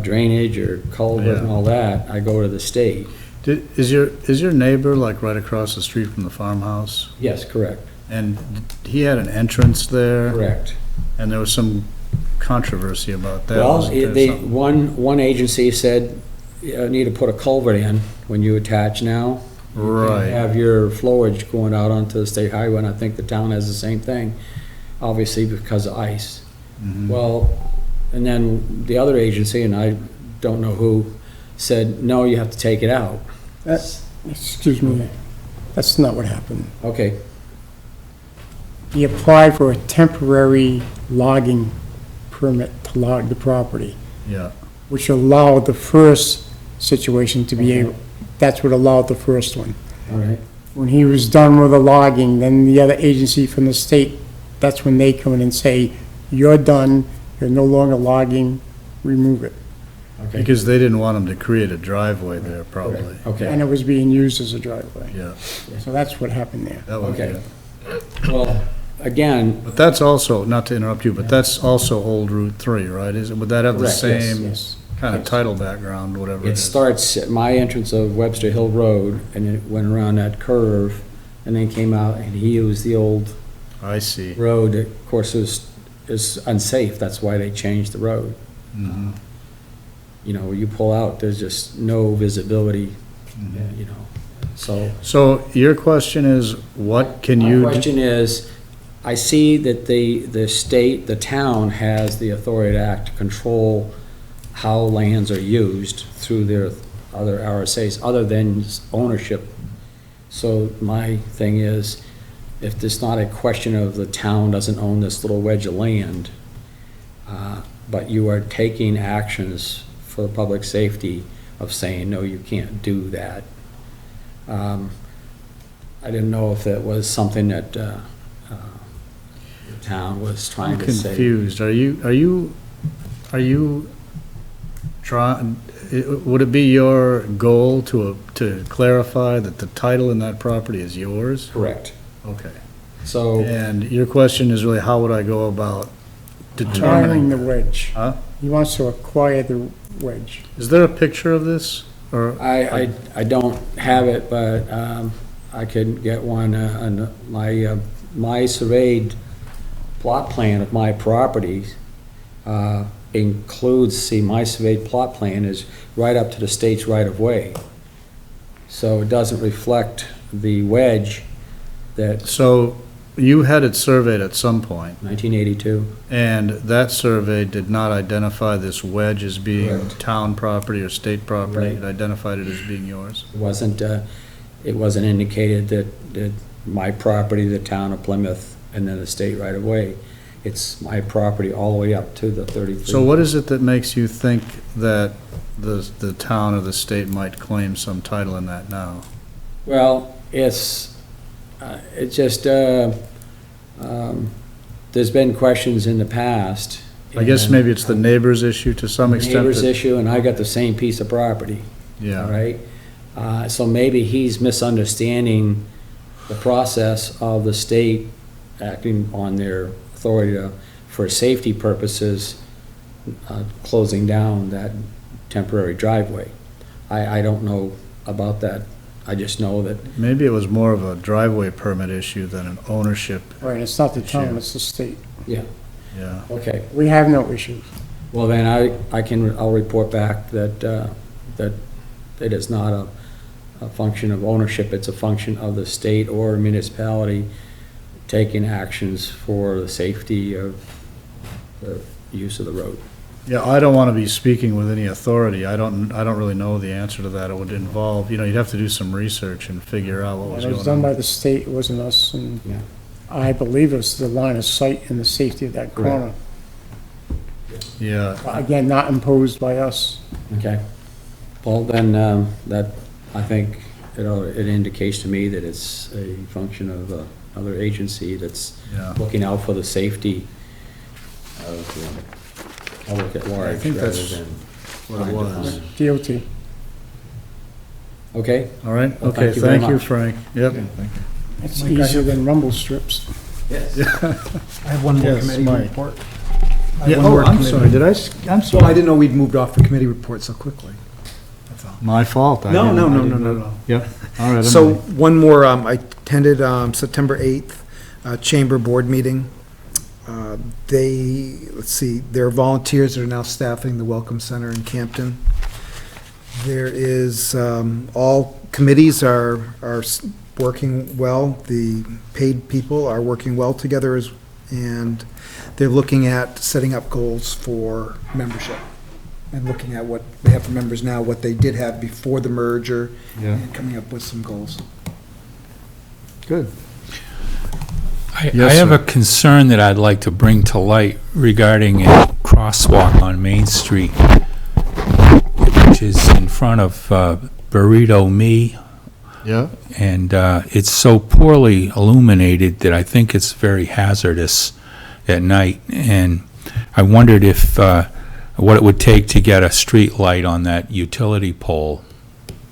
drainage or culvert and all that. I go to the state. Is your neighbor like right across the street from the farmhouse? Yes, correct. And he had an entrance there? Correct. And there was some controversy about that. Well, wasn't there, something? one agency said you need to put a culvert in when you attach now. Right. You have your flowage going out onto the state highway, and I think the town has the same thing, obviously because of ice. Well, and then the other agency, and I don't know who, said, no, you have to take it out. Excuse me, that's not what happened. Okay. He applied for a temporary logging permit to log the property, Yeah. which allowed the first situation to be able, that's what allowed the first one. All right. When he was done with the logging, then the other agency from the state, that's when they come in and say, you're done, you're no longer logging, remove it. Okay. Because they didn't want him to create a driveway there, probably. Okay. And it was being used as a driveway. Yeah. So that's what happened there. That was, Okay. yeah. Well, again, But that's also, not to interrupt you, but that's also Old Route 3, right? Would that have the Correct, yes, same yes. kind of Yes. title background, whatever it it is? starts at my entrance of Webster Hill Road, and it went around that curve, and then came out, and he used the old I see. road, that, of course, is unsafe, that's why they changed the road. Mhm. You know, you pull out, there's just no visibility, so. So your question is, what can you? My question is, I see that the state, the town has the authority to act to control how lands are used through their other RSAs, other than ownership. So my thing is, if it's not a question of the town doesn't own this little wedge of land, but you are taking actions for public safety of saying, no, you can't do that. I didn't know if that was something that the town was trying to say. I'm confused. Are you trying, would it be your goal to clarify that the title in that property is yours? Correct. Okay. So. And your question is really, how would I go about Acquiring determining? the wedge. Huh? He wants to acquire the wedge. Is there a picture of this? Or I don't have it, but I could get one, my surveyed plot plan of my properties includes, my surveyed plot plan is right up to the state's right-of-way. So it doesn't reflect the wedge that. So you had it surveyed at some point, 1982. and that survey did not identify this wedge as being Correct. town property or state property. Right. It identified it as being yours. It wasn't indicated that my property, the town of Plymouth, and then the state right-of-way. It's my property all the way up to the 33. So what is it that makes you think that the town or the state might claim some title in that now? Well, it's just, there's been questions in the past. I guess and maybe it's the neighbor's issue to some extent. Neighbor's that- issue, and I got the same piece of property. Yeah. All right? So maybe he's misunderstanding the process of the state acting on their authority for safety purposes, closing down that temporary driveway. I don't know about that. I just know that. Maybe it was more of a driveway permit issue than an ownership. Right, it's not the town, Issue. it's the state. Yeah. Yeah. Okay. We have no issues. Well, then I'll report back that it is not a function of ownership, it's a function of the state or municipality taking actions for the safety of the use of the road. Yeah, I don't want to be speaking with any authority. I don't really know the answer to that. It would involve, you'd have to do some research and figure out what was It was going done by on. the state, it wasn't us, and Yeah. I believe it was the line of sight and the safety of that corner. Yeah, Again, not imposed by us. Okay. Well, then, that, I think, it indicates to me that it's a function of another agency that's yeah. looking out for the safety of the public at large. I think rather that's than what it trying to was. find- DOT. Okay? All right, Well, okay, thank you very thank you, much. Frank. Yep. It's Mike, I easier have- than rumble strips. I have one more Yes, committee Mike. report. Yeah, One more I'm committee. sorry, did I, I'm Well, sorry. I didn't know we'd moved off the committee report so quickly. That's all. My fault. I No, didn't- no, I no, didn't no, know. no. Yep, all right. So, one more, I attended September 8th, Chamber Board meeting. Let's see, there are volunteers that are now staffing the Welcome Center in Campton. There is, all committees are working well. The paid people are working well together, and they're looking at setting up goals for membership and looking at what they have for members now, what they did have before the merger, Yeah. and coming up with some goals. Good. I Yes, have sir. a concern that I'd like to bring to light regarding a crosswalk on Main Street, which is in front of Burrito Me, Yeah, and it's so poorly illuminated that I think it's very hazardous at night. And I wondered if, what it would take to get a street light on that utility pole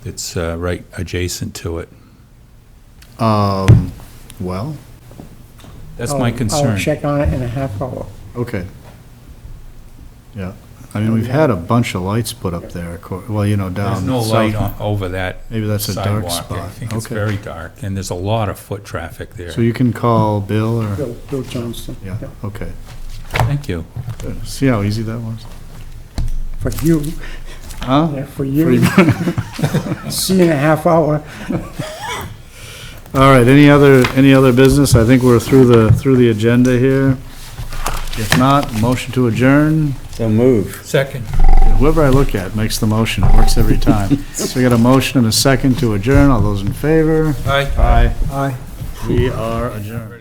that's right adjacent to it. well, That's my concern. I'll check on it in a half hour. okay. Yeah, I mean, we've had a bunch of lights put up there, well, down. There's no south. light over that Maybe that's a dark sidewalk. spot. I think it's Okay. very dark, and there's a lot of foot traffic there. So you can call Bill or, Bill Johnston. yeah, okay. Thank you. Good. See how easy that was? For you, Huh? yeah, for you. See you in a half hour. All right, any other business? I think we're through the agenda here. If not, motion to adjourn. So move. Second. Whoever I look at makes the motion. It works every time. So we got a motion and a second to adjourn. All those in favor? Aye. Aye. Aye. We are adjourned.